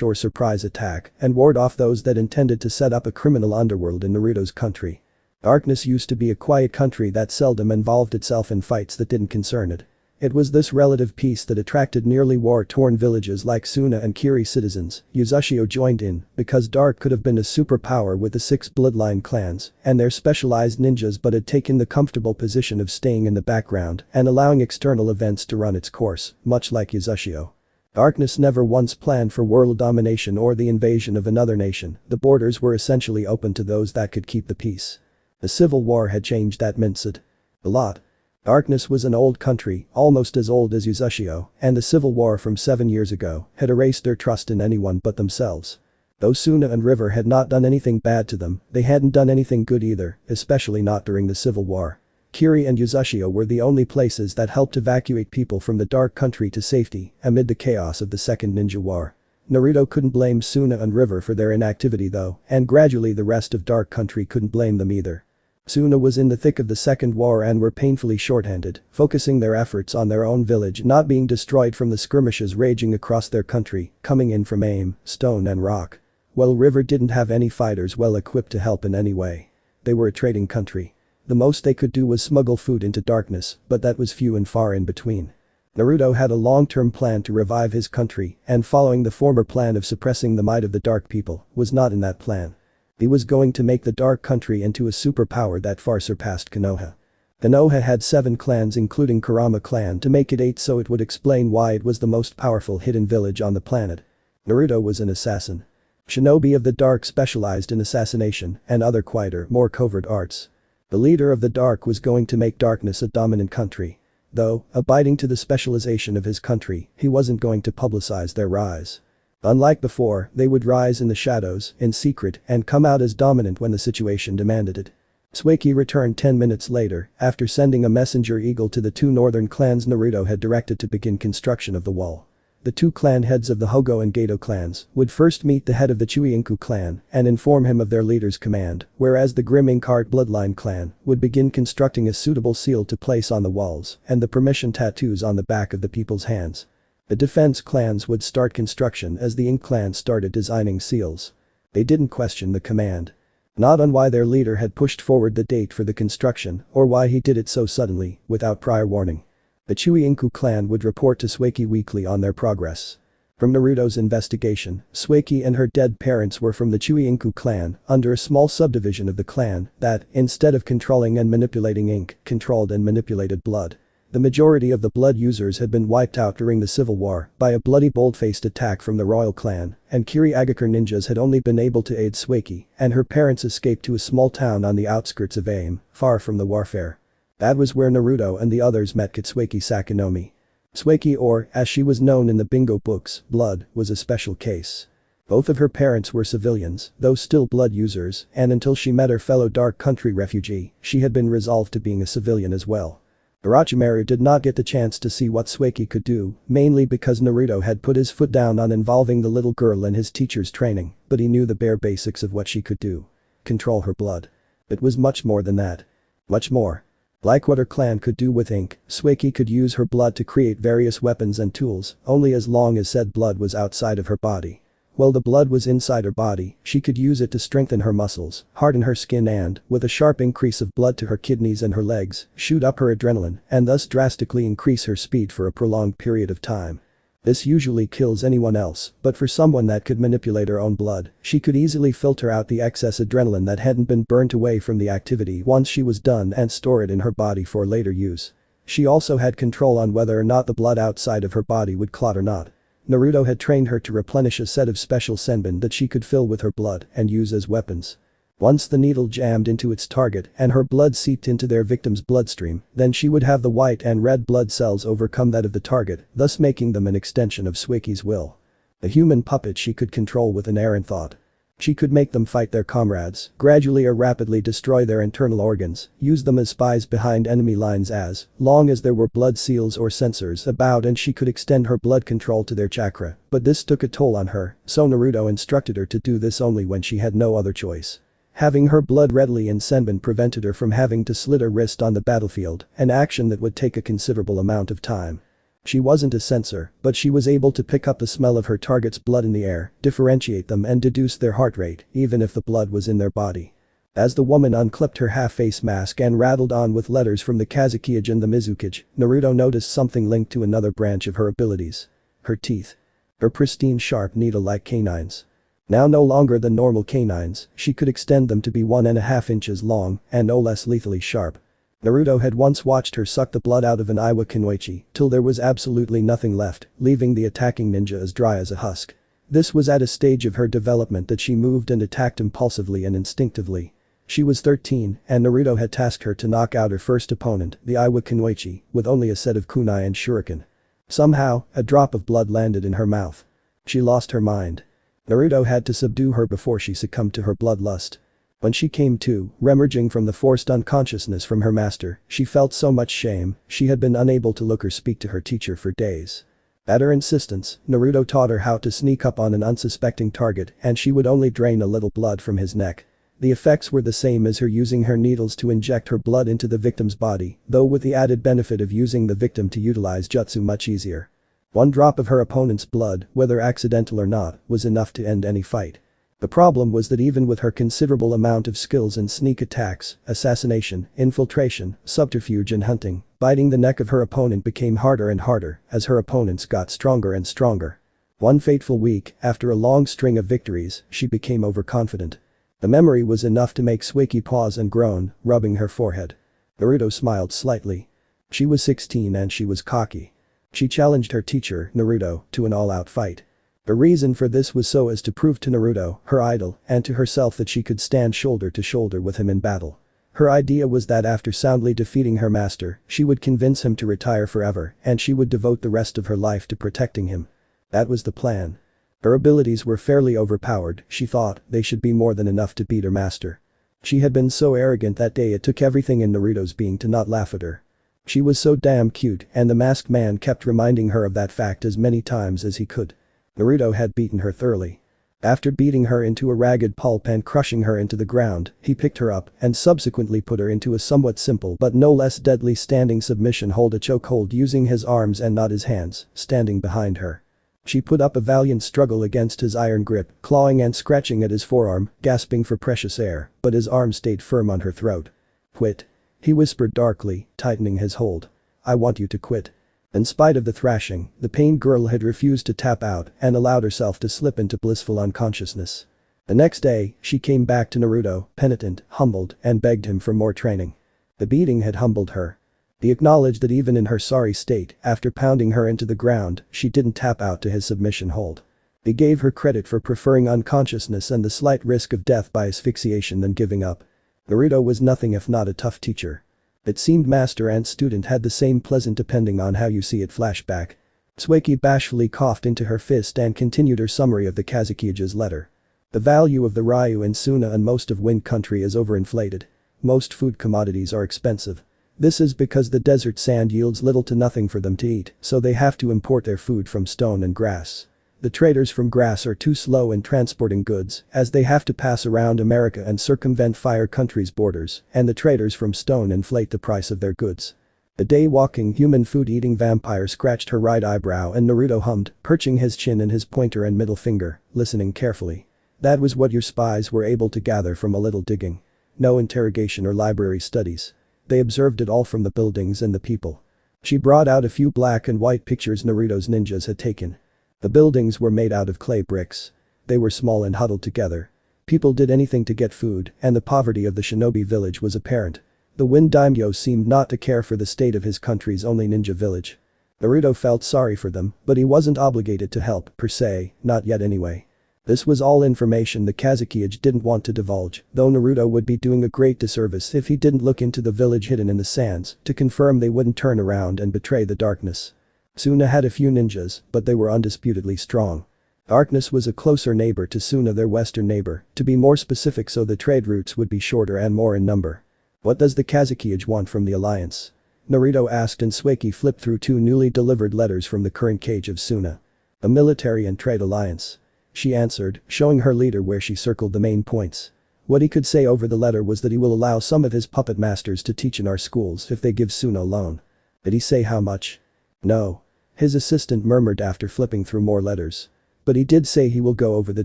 or surprise attack and ward off those that intended to set up a criminal underworld in Naruto's country. Darkness used to be a quiet country that seldom involved itself in fights that didn't concern it. It was this relative peace that attracted nearly war-torn villages like Suna and Kiri citizens. Yuzushio joined in because Dark could have been a superpower with the 6 bloodline clans and their specialized ninjas but had taken the comfortable position of staying in the background and allowing external events to run its course, much like Yuzushio. Darkness never once planned for world domination or the invasion of another nation, the borders were essentially open to those that could keep the peace. The civil war had changed that mindset a lot. Darkness was an old country, almost as old as Uzushio, and the civil war from 7 years ago had erased their trust in anyone but themselves. Though Suna and River had not done anything bad to them, they hadn't done anything good either, especially not during the civil war. Kiri and Uzushio were the only places that helped evacuate people from the dark country to safety amid the chaos of the Second Ninja War. Naruto couldn't blame Suna and River for their inactivity though, and gradually the rest of Dark Country couldn't blame them either. Suna was in the thick of the Second War and were painfully short-handed, focusing their efforts on their own village not being destroyed from the skirmishes raging across their country, coming in from aim, stone and rock. While River didn't have any fighters well equipped to help in any way. They were a trading country. The most they could do was smuggle food into darkness, but that was few and far in between. Naruto had a long-term plan to revive his country, and following the former plan of suppressing the might of the dark people, was not in that plan. He was going to make the dark country into a superpower that far surpassed Konoha. Konoha had 7 clans including Kurama clan to make it 8, so it would explain why it was the most powerful hidden village on the planet. Naruto was an assassin. Shinobi of the Dark specialized in assassination and other quieter, more covert arts. The leader of the Dark was going to make darkness a dominant country. Though, abiding to the specialization of his country, he wasn't going to publicize their rise. Unlike before, they would rise in the shadows, in secret, and come out as dominant when the situation demanded it. Sueki returned 10 minutes later, after sending a messenger eagle to the 2 northern clans Naruto had directed to begin construction of the wall. The 2 clan heads of the Hogo and Geto clans would first meet the head of the Chuinku clan and inform him of their leader's command, whereas the Grim Inkheart bloodline clan would begin constructing a suitable seal to place on the walls and the permission tattoos on the back of the people's hands. The defense clans would start construction as the Ink clan started designing seals. They didn't question the command. Not on why their leader had pushed forward the date for the construction or why he did it so suddenly, without prior warning. The Chuinku clan would report to Sueki weekly on their progress. From Naruto's investigation, Sueki and her dead parents were from the Chuinku clan, under a small subdivision of the clan that, instead of controlling and manipulating ink, controlled and manipulated blood. The majority of the blood users had been wiped out during the Civil War by a bloody bold-faced attack from the royal clan, and Kiri Agakure ninjas had only been able to aid Sueki, and her parents escaped to a small town on the outskirts of Aim, far from the warfare. That was where Naruto and the others met Katsuki Sakanomi. Sueki, or, as she was known in the bingo books, Blood, was a special case. Both of her parents were civilians, though still blood users, and until she met her fellow Dark Country refugee, she had been resolved to being a civilian as well. Orochimaru did not get the chance to see what Sueki could do, mainly because Naruto had put his foot down on involving the little girl in his teacher's training, but he knew the bare basics of what she could do. Control her blood. It was much more than that. Much more. Like what her clan could do with ink, Sueki could use her blood to create various weapons and tools, only as long as said blood was outside of her body. While the blood was inside her body, she could use it to strengthen her muscles, harden her skin and, with a sharp increase of blood to her kidneys and her legs, shoot up her adrenaline and thus drastically increase her speed for a prolonged period of time. This usually kills anyone else, but for someone that could manipulate her own blood, she could easily filter out the excess adrenaline that hadn't been burnt away from the activity once she was done and store it in her body for later use. She also had control on whether or not the blood outside of her body would clot or not. Naruto had trained her to replenish a set of special senbon that she could fill with her blood and use as weapons. Once the needle jammed into its target and her blood seeped into their victim's bloodstream, then she would have the white and red blood cells overcome that of the target, thus making them an extension of Sueki's will. A human puppet she could control with an errant thought. She could make them fight their comrades, gradually or rapidly destroy their internal organs, use them as spies behind enemy lines as long as there were blood seals or sensors about, and she could extend her blood control to their chakra, but this took a toll on her, so Naruto instructed her to do this only when she had no other choice. Having her blood readily in senbon prevented her from having to slit her wrist on the battlefield, an action that would take a considerable amount of time. She wasn't a sensor, but she was able to pick up the smell of her target's blood in the air, differentiate them and deduce their heart rate, even if the blood was in their body. As the woman unclipped her half-face mask and rattled on with letters from the Kazekage and the Mizukage, Naruto noticed something linked to another branch of her abilities. Her teeth. Her pristine sharp needle-like canines. Now no longer than normal canines, she could extend them to be 1.5 inches long and no less lethally sharp. Naruto had once watched her suck the blood out of an Iwa Kunoichi till there was absolutely nothing left, leaving the attacking ninja as dry as a husk. This was at a stage of her development that she moved and attacked impulsively and instinctively. She was 13, and Naruto had tasked her to knock out her first opponent, the Iwa Kunoichi, with only a set of kunai and shuriken. Somehow, a drop of blood landed in her mouth. She lost her mind. Naruto had to subdue her before she succumbed to her bloodlust. When she came to, reemerging from the forced unconsciousness from her master, she felt so much shame, she had been unable to look or speak to her teacher for days. At her insistence, Naruto taught her how to sneak up on an unsuspecting target and she would only drain a little blood from his neck. The effects were the same as her using her needles to inject her blood into the victim's body, though with the added benefit of using the victim to utilize jutsu much easier. One drop of her opponent's blood, whether accidental or not, was enough to end any fight. The problem was that even with her considerable amount of skills in sneak attacks, assassination, infiltration, subterfuge and hunting, biting the neck of her opponent became harder and harder as her opponents got stronger and stronger. One fateful week, after a long string of victories, she became overconfident. The memory was enough to make Suiki pause and groan, rubbing her forehead. Naruto smiled slightly. She was 16 and she was cocky. She challenged her teacher, Naruto, to an all-out fight. The reason for this was so as to prove to Naruto, her idol, and to herself that she could stand shoulder to shoulder with him in battle. Her idea was that after soundly defeating her master, she would convince him to retire forever and she would devote the rest of her life to protecting him. That was the plan. Her abilities were fairly overpowered, she thought, they should be more than enough to beat her master. She had been so arrogant that day it took everything in Naruto's being to not laugh at her. She was so damn cute and the masked man kept reminding her of that fact as many times as he could. Naruto had beaten her thoroughly. After beating her into a ragged pulp and crushing her into the ground, he picked her up and subsequently put her into a somewhat simple but no less deadly standing submission hold, a chokehold using his arms and not his hands, standing behind her. She put up a valiant struggle against his iron grip, clawing and scratching at his forearm, gasping for precious air, but his arm stayed firm on her throat. "Quit," he whispered darkly, tightening his hold. "I want you to quit." In spite of the thrashing, the pained girl had refused to tap out and allowed herself to slip into blissful unconsciousness. The next day, she came back to Naruto, penitent, humbled, and begged him for more training. The beating had humbled her. He acknowledged that even in her sorry state, after pounding her into the ground, she didn't tap out to his submission hold. He gave her credit for preferring unconsciousness and the slight risk of death by asphyxiation than giving up. Naruto was nothing if not a tough teacher. It seemed master and student had the same pleasant depending on how you see it flashback. Suiki bashfully coughed into her fist and continued her summary of the Kazukiya's letter. The value of the Ryu in Suna and most of Wind Country is overinflated. Most food commodities are expensive. This is because the desert sand yields little to nothing for them to eat, so they have to import their food from stone and grass. The traders from grass are too slow in transporting goods, as they have to pass around America and circumvent Fire Country's borders, and the traders from stone inflate the price of their goods. The day-walking, human food-eating vampire scratched her right eyebrow and Naruto hummed, perching his chin in his pointer and middle finger, listening carefully. That was what your spies were able to gather from a little digging. No interrogation or library studies. They observed it all from the buildings and the people. She brought out a few black and white pictures Naruto's ninjas had taken. The buildings were made out of clay bricks. They were small and huddled together. People did anything to get food, and the poverty of the shinobi village was apparent. The Wind Daimyo seemed not to care for the state of his country's only ninja village. Naruto felt sorry for them, but he wasn't obligated to help, per se, not yet anyway. This was all information the Kazuki didn't want to divulge, though Naruto would be doing a great disservice if he didn't look into the village hidden in the sands to confirm they wouldn't turn around and betray the darkness. Suna had a few ninjas, but they were undisputedly strong. Darkness was a closer neighbor to Suna, their western neighbor, to be more specific, so the trade routes would be shorter and more in number. What does the Kazuki want from the alliance? Naruto asked, and Suiki flipped through two newly delivered letters from the current cage of Suna. A military and trade alliance. She answered, showing her leader where she circled the main points. What he could say over the letter was that he will allow some of his puppet masters to teach in our schools if they give Suna a loan. Did he say how much? No. His assistant murmured after flipping through more letters. But he did say he will go over the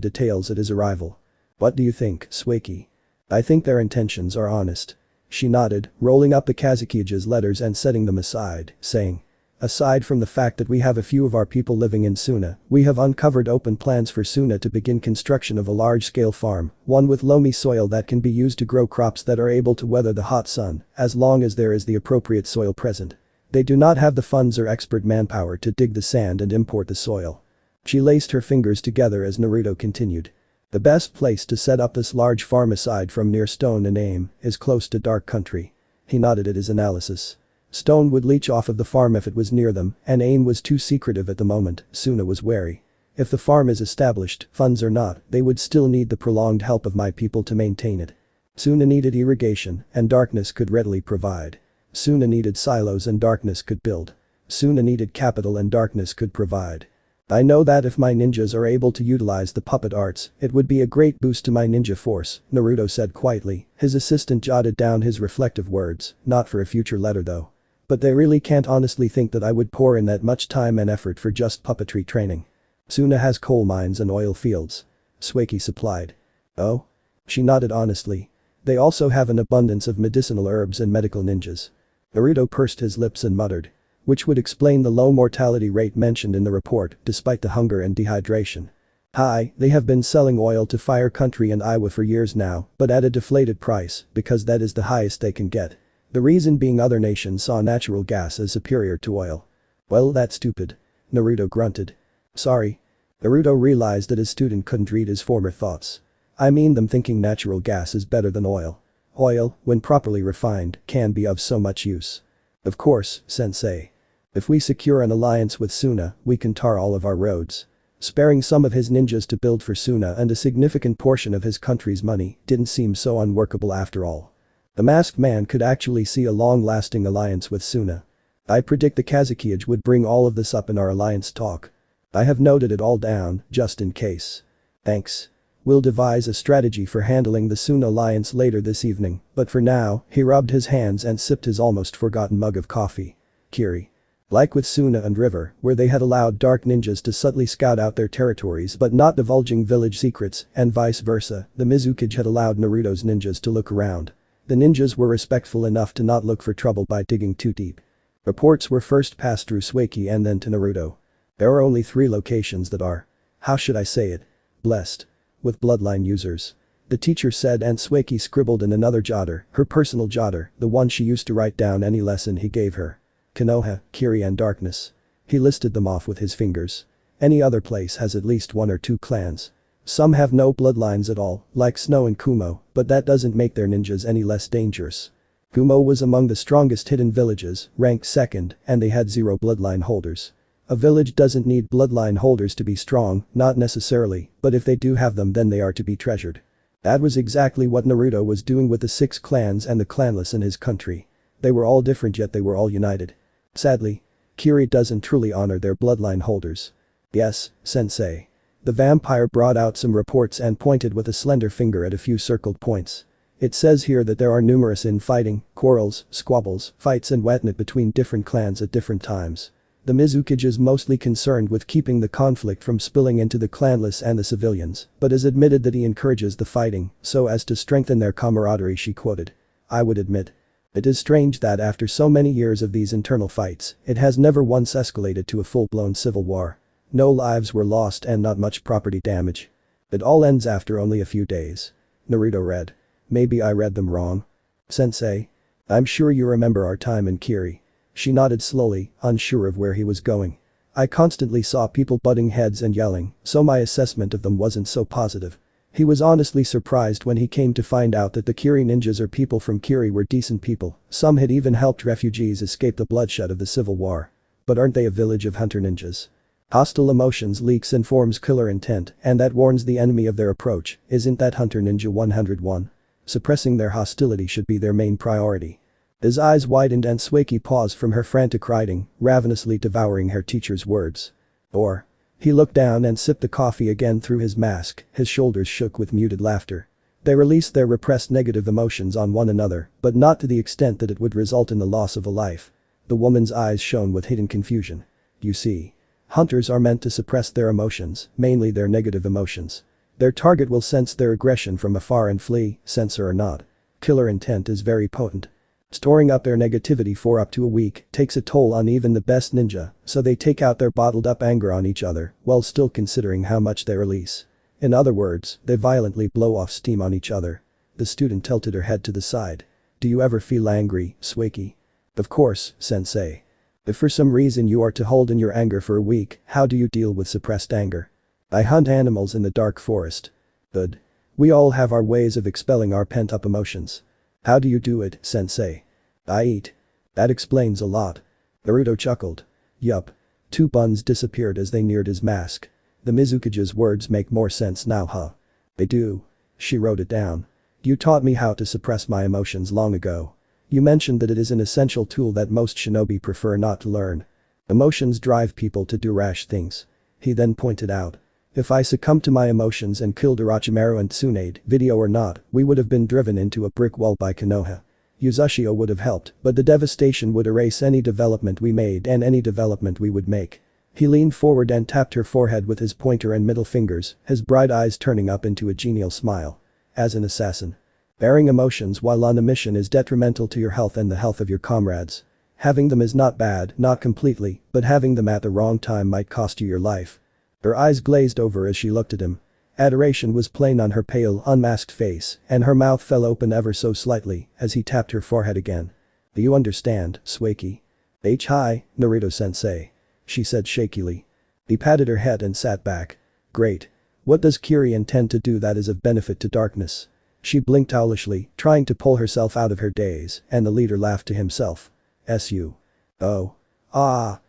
details at his arrival. What do you think, Suiki? I think their intentions are honest. She nodded, rolling up the Kazuki's letters and setting them aside, saying. Aside from the fact that we have a few of our people living in Suna, we have uncovered open plans for Suna to begin construction of a large-scale farm, one with loamy soil that can be used to grow crops that are able to weather the hot sun, as long as there is the appropriate soil present. They do not have the funds or expert manpower to dig the sand and import the soil. She laced her fingers together as Naruto continued. The best place to set up this large farm aside from near Stone and Aim is close to Dark Country. He nodded at his analysis. Stone would leech off of the farm if it was near them, and Aim was too secretive at the moment. Suna was wary. If the farm is established, funds or not, they would still need the prolonged help of my people to maintain it. Suna needed irrigation, and Darkness could readily provide. Suna needed silos and Darkness could build. Suna needed capital and Darkness could provide. I know that if my ninjas are able to utilize the puppet arts, it would be a great boost to my ninja force, Naruto said quietly. His assistant jotted down his reflective words, not for a future letter though. But they really can't honestly think that I would pour in that much time and effort for just puppetry training. Suna has coal mines and oil fields. Sueki supplied. Oh? She nodded honestly. They also have an abundance of medicinal herbs and medical ninjas. Naruto pursed his lips and muttered. Which would explain the low mortality rate mentioned in the report, despite the hunger and dehydration. Hi, they have been selling oil to Fire Country and Iowa for years now, but at a deflated price, because that is the highest they can get. The reason being other nations saw natural gas as superior to oil. Well, that's stupid. Naruto grunted. Sorry. Naruto realized that his student couldn't read his former thoughts. I mean them thinking natural gas is better than oil. Oil, when properly refined, can be of so much use. Of course, sensei. If we secure an alliance with Suna, we can tar all of our roads. Sparing some of his ninjas to build for Suna and a significant portion of his country's money didn't seem so unworkable after all. The masked man could actually see a long-lasting alliance with Suna. I predict the Kazukiage would bring all of this up in our alliance talk. I have noted it all down, just in case. Thanks. We'll devise a strategy for handling the Suna alliance later this evening, but for now, he rubbed his hands and sipped his almost forgotten mug of coffee. Kiri. Like with Suna and River, where they had allowed dark ninjas to subtly scout out their territories but not divulging village secrets, and vice versa, the Mizukage had allowed Naruto's ninjas to look around. The ninjas were respectful enough to not look for trouble by digging too deep. Reports were first passed through Sueki and then to Naruto. There are only 3 locations that are, how should I say it, blessed with bloodline users. The teacher said, and Sueki scribbled in another jotter, her personal jotter, the one she used to write down any lesson he gave her. Konoha, Kiri and Darkness. He listed them off with his fingers. Any other place has at least 1 or 2 clans. Some have no bloodlines at all, like Snow and Kumo, but that doesn't make their ninjas any less dangerous. Kumo was among the strongest hidden villages, ranked 2nd, and they had 0 bloodline holders. A village doesn't need bloodline holders to be strong, not necessarily, but if they do have them then they are to be treasured. That was exactly what Naruto was doing with the 6 clans and the clanless in his country. They were all different yet they were all united. Sadly, Kiri doesn't truly honor their bloodline holders. Yes, sensei. The vampire brought out some reports and pointed with a slender finger at a few circled points. It says here that there are numerous infighting, quarrels, squabbles, fights and whatnot between different clans at different times. The Mizukage is mostly concerned with keeping the conflict from spilling into the clanless and the civilians, but has admitted that he encourages the fighting so as to strengthen their camaraderie, she quoted. I would admit. It is strange that after so many years of these internal fights, it has never once escalated to a full-blown civil war. No lives were lost and not much property damage. It all ends after only a few days. Naruto read. Maybe I read them wrong. Sensei. I'm sure you remember our time in Kiri. She nodded slowly, unsure of where he was going. I constantly saw people butting heads and yelling, so my assessment of them wasn't so positive. He was honestly surprised when he came to find out that the Kiri ninjas or people from Kiri were decent people, some had even helped refugees escape the bloodshed of the civil war. But aren't they a village of hunter ninjas? Hostile emotions leaks informs killer intent and that warns the enemy of their approach, isn't that Hunter Ninja 101? Suppressing their hostility should be their main priority. His eyes widened and Sueki paused from her frantic writing, ravenously devouring her teacher's words. Or. He looked down and sipped the coffee again through his mask, his shoulders shook with muted laughter. They released their repressed negative emotions on one another, but not to the extent that it would result in the loss of a life. The woman's eyes shone with hidden confusion. You see. Hunters are meant to suppress their emotions, mainly their negative emotions. Their target will sense their aggression from afar and flee, censor or not. Killer intent is very potent. Storing up their negativity for up to a week takes a toll on even the best ninja, so they take out their bottled up anger on each other while still considering how much they release. In other words, they violently blow off steam on each other. The student tilted her head to the side. Do you ever feel angry, Swaki? Of course, sensei. If for some reason you are to hold in your anger for a week, how do you deal with suppressed anger? I hunt animals in the dark forest. Good. We all have our ways of expelling our pent-up emotions. How do you do it, sensei? I eat. That explains a lot. Naruto chuckled. Yup. 2 buns disappeared as they neared his mask. The Mizukage's words make more sense now, huh? They do. She wrote it down. You taught me how to suppress my emotions long ago. You mentioned that it is an essential tool that most shinobi prefer not to learn. Emotions drive people to do rash things. He then pointed out. If I succumbed to my emotions and killed Orochimaru and Tsunade, video or not, we would have been driven into a brick wall by Konoha. Yuzashio would have helped, but the devastation would erase any development we made and any development we would make. He leaned forward and tapped her forehead with his pointer and middle fingers, his bright eyes turning up into a genial smile. As an assassin, bearing emotions while on a mission is detrimental to your health and the health of your comrades. Having them is not bad, not completely, but having them at the wrong time might cost you your life. Her eyes glazed over as she looked at him. Adoration was plain on her pale, unmasked face, and her mouth fell open ever so slightly as he tapped her forehead again. Do you understand, Swaki? Hi, Naruto-sensei. She said shakily. He patted her head and sat back. Great. What does Kiri intend to do that is of benefit to darkness? She blinked owlishly, trying to pull herself out of her daze, and the leader laughed to himself. S.U. Oh. Ah.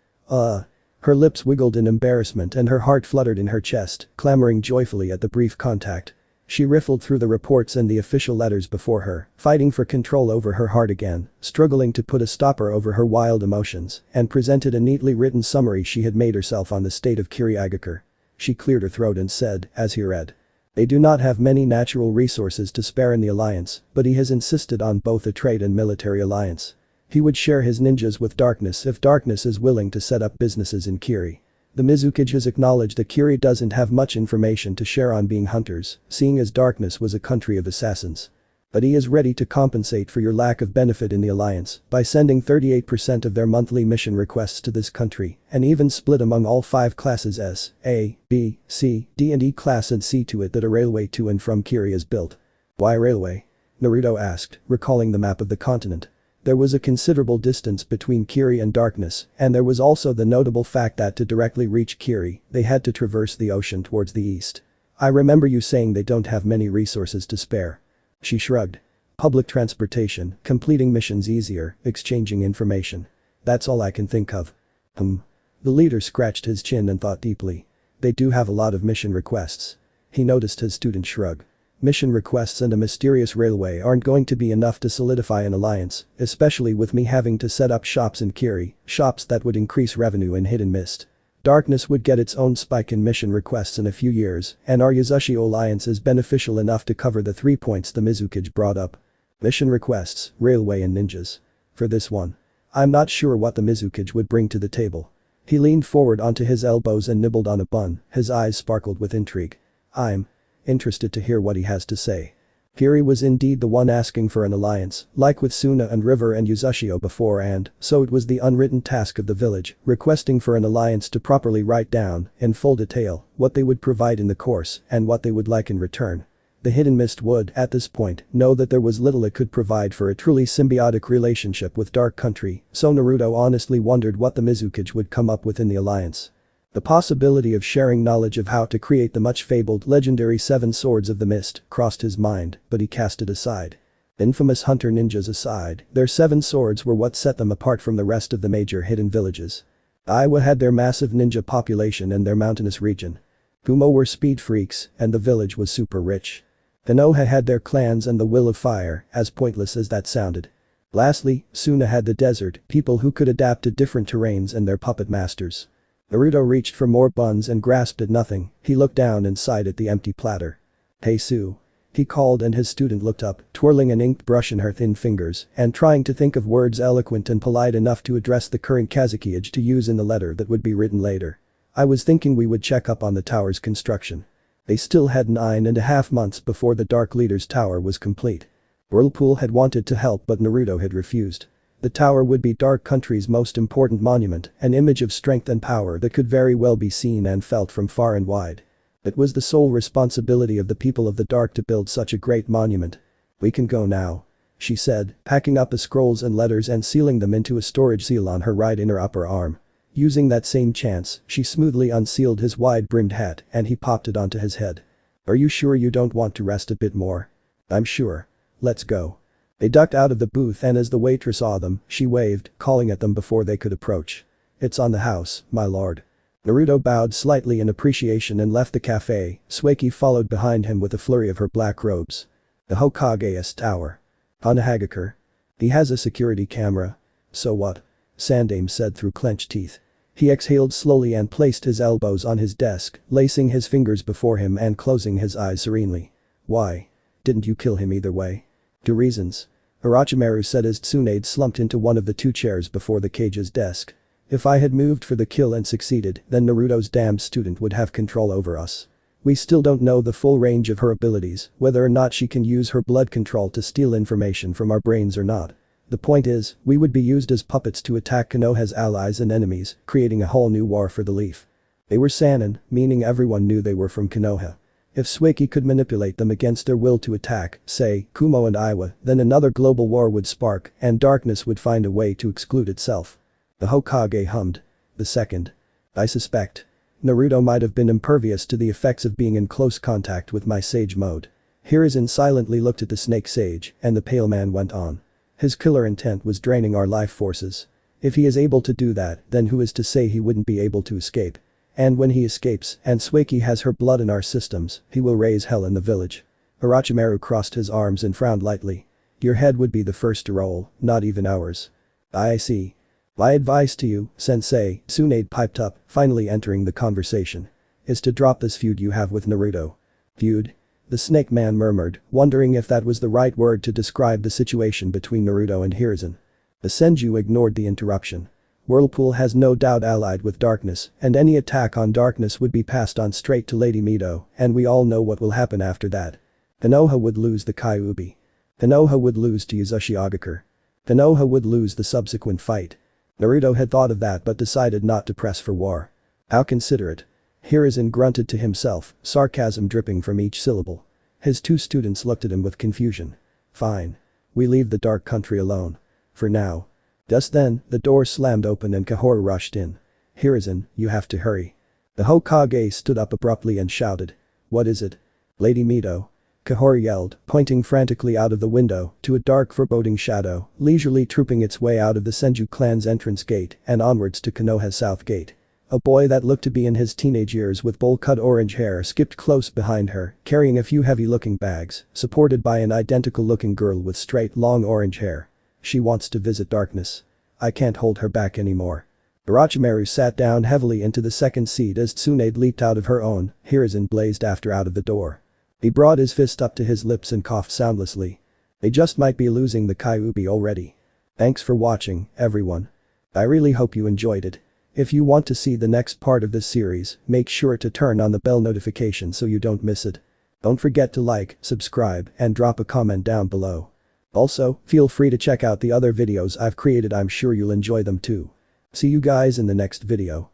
Her lips wiggled in embarrassment and her heart fluttered in her chest, clamoring joyfully at the brief contact. She riffled through the reports and the official letters before her, fighting for control over her heart again, struggling to put a stopper over her wild emotions, and presented a neatly written summary she had made herself on the state of Kiriagakure. She cleared her throat and said, as he read. They do not have many natural resources to spare in the alliance, but he has insisted on both a trade and military alliance. He would share his ninjas with Darkness if Darkness is willing to set up businesses in Kiri. The Mizukage has acknowledged that Kiri doesn't have much information to share on being hunters, seeing as Darkness was a country of assassins. But he is ready to compensate for your lack of benefit in the alliance by sending 38% of their monthly mission requests to this country, and even split among all 5 classes S, A, B, C, D and E class and see to it that a railway to and from Kiri is built. Why railway? Naruto asked, recalling the map of the continent. There was a considerable distance between Kiri and Darkness, and there was also the notable fact that to directly reach Kiri, they had to traverse the ocean towards the east. I remember you saying they don't have many resources to spare. She shrugged. Public transportation, completing missions easier, exchanging information. That's all I can think of. The leader scratched his chin and thought deeply. They do have a lot of mission requests. He noticed his student shrug. Mission requests and a mysterious railway aren't going to be enough to solidify an alliance, especially with me having to set up shops in Kiri, shops that would increase revenue in Hidden Mist. Darkness would get its own spike in mission requests in a few years, and our Yuzashio alliance is beneficial enough to cover the 3 points the Mizukage brought up. Mission requests, railway and ninjas. For this one. I'm not sure what the Mizukage would bring to the table. He leaned forward onto his elbows and nibbled on a bun, his eyes sparkled with intrigue. I'm interested to hear what he has to say. Kiri was indeed the one asking for an alliance, like with Suna and River and Yuzashio before, and so it was the unwritten task of the village, requesting for an alliance to properly write down, in full detail, what they would provide in the course and what they would like in return. The Hidden Mist would, at this point, know that there was little it could provide for a truly symbiotic relationship with Dark Country, so Naruto honestly wondered what the Mizukage would come up with in the alliance. The possibility of sharing knowledge of how to create the much-fabled legendary 7 Swords of the Mist crossed his mind, but he cast it aside. Infamous hunter ninjas aside, their 7 swords were what set them apart from the rest of the major hidden villages. Iowa had their massive ninja population and their mountainous region. Kumo were speed freaks, and the village was super rich. Konoha had their clans and the will of fire, as pointless as that sounded. Lastly, Suna had the desert, people who could adapt to different terrains and their puppet masters. Naruto reached for more buns and grasped at nothing, he looked down and sighed at the empty platter. Hey Sue. He called and his student looked up, twirling an inked brush in her thin fingers and trying to think of words eloquent and polite enough to address the current Kazuki-age to use in the letter that would be written later. I was thinking we would check up on the tower's construction. They still had 9.5 months before the Dark Leader's tower was complete. Whirlpool had wanted to help but Naruto had refused. The tower would be Dark Country's most important monument, an image of strength and power that could very well be seen and felt from far and wide. It was the sole responsibility of the people of the Dark to build such a great monument. "We can go now," she said, packing up the scrolls and letters and sealing them into a storage seal on her right inner upper arm. Using that same chance, she smoothly unsealed his wide-brimmed hat and he popped it onto his head. "Are you sure you don't want to rest a bit more?" "I'm sure. Let's go." They ducked out of the booth and as the waitress saw them, she waved, calling at them before they could approach. "It's on the house, my lord." Naruto bowed slightly in appreciation and left the cafe, Sueki followed behind him with a flurry of her black robes. "The Hokage's tower. Onahagakure. He has a security camera." "So what?" Sandaime said through clenched teeth. He exhaled slowly and placed his elbows on his desk, lacing his fingers before him and closing his eyes serenely. "Why? Didn't you kill him either way?" "Two reasons," Orochimaru said as Tsunade slumped into one of the two chairs before the cage's desk. "If I had moved for the kill and succeeded, then Naruto's damned student would have control over us. We still don't know the full range of her abilities, whether or not she can use her blood control to steal information from our brains or not. The point is, we would be used as puppets to attack Konoha's allies and enemies, creating a whole new war for the Leaf." They were Sannin, meaning everyone knew they were from Konoha. If Sueki could manipulate them against their will to attack, say, Kumo and Iwa, then another global war would spark and darkness would find a way to exclude itself. The Hokage hummed. "The second. I suspect Naruto might have been impervious to the effects of being in close contact with my sage mode." Hiruzen silently looked at the snake sage and the pale man went on. "His killer intent was draining our life forces. If he is able to do that, then who is to say he wouldn't be able to escape? And when he escapes and Sueki has her blood in our systems, he will raise hell in the village." Orochimaru crossed his arms and frowned lightly. "Your head would be the first to roll, not even ours." "I see. My advice to you, sensei," Tsunade piped up, finally entering the conversation, "is to drop this feud you have with Naruto." "Feud?" the snake man murmured, wondering if that was the right word to describe the situation between Naruto and Hiruzen. The Senju ignored the interruption. Whirlpool has no doubt allied with darkness, and any attack on darkness would be passed on straight to Lady Mito, and we all know what will happen after that. Konoha would lose the Kyuubi. Konoha would lose to Uzushiogakure. Konoha would lose the subsequent fight. Naruto had thought of that but decided not to press for war. How considerate. Hiruzen grunted to himself, sarcasm dripping from each syllable. His two students looked at him with confusion. "Fine. We leave the Dark Country alone. For now." Just then, the door slammed open and Kahori rushed in. "Hiruzen, you have to hurry." The Hokage stood up abruptly and shouted. "What is it?" "Lady Mito." Kahori yelled, pointing frantically out of the window to a dark foreboding shadow, leisurely trooping its way out of the Senju clan's entrance gate and onwards to Konoha's south gate. A boy that looked to be in his teenage years with bowl-cut orange hair skipped close behind her, carrying a few heavy-looking bags, supported by an identical-looking girl with straight long orange hair. "She wants to visit darkness. I can't hold her back anymore." Orochimaru sat down heavily into the second seat as Tsunade leaped out of her own, Hiruzen blazed after out of the door. He brought his fist up to his lips and coughed soundlessly. They just might be losing the Kyuubi already. Thanks for watching, everyone. I really hope you enjoyed it. If you want to see the next part of this series, make sure to turn on the bell notification so you don't miss it. Don't forget to like, subscribe, and drop a comment down below. Also, feel free to check out the other videos I've created, I'm sure you'll enjoy them too. See you guys in the next video.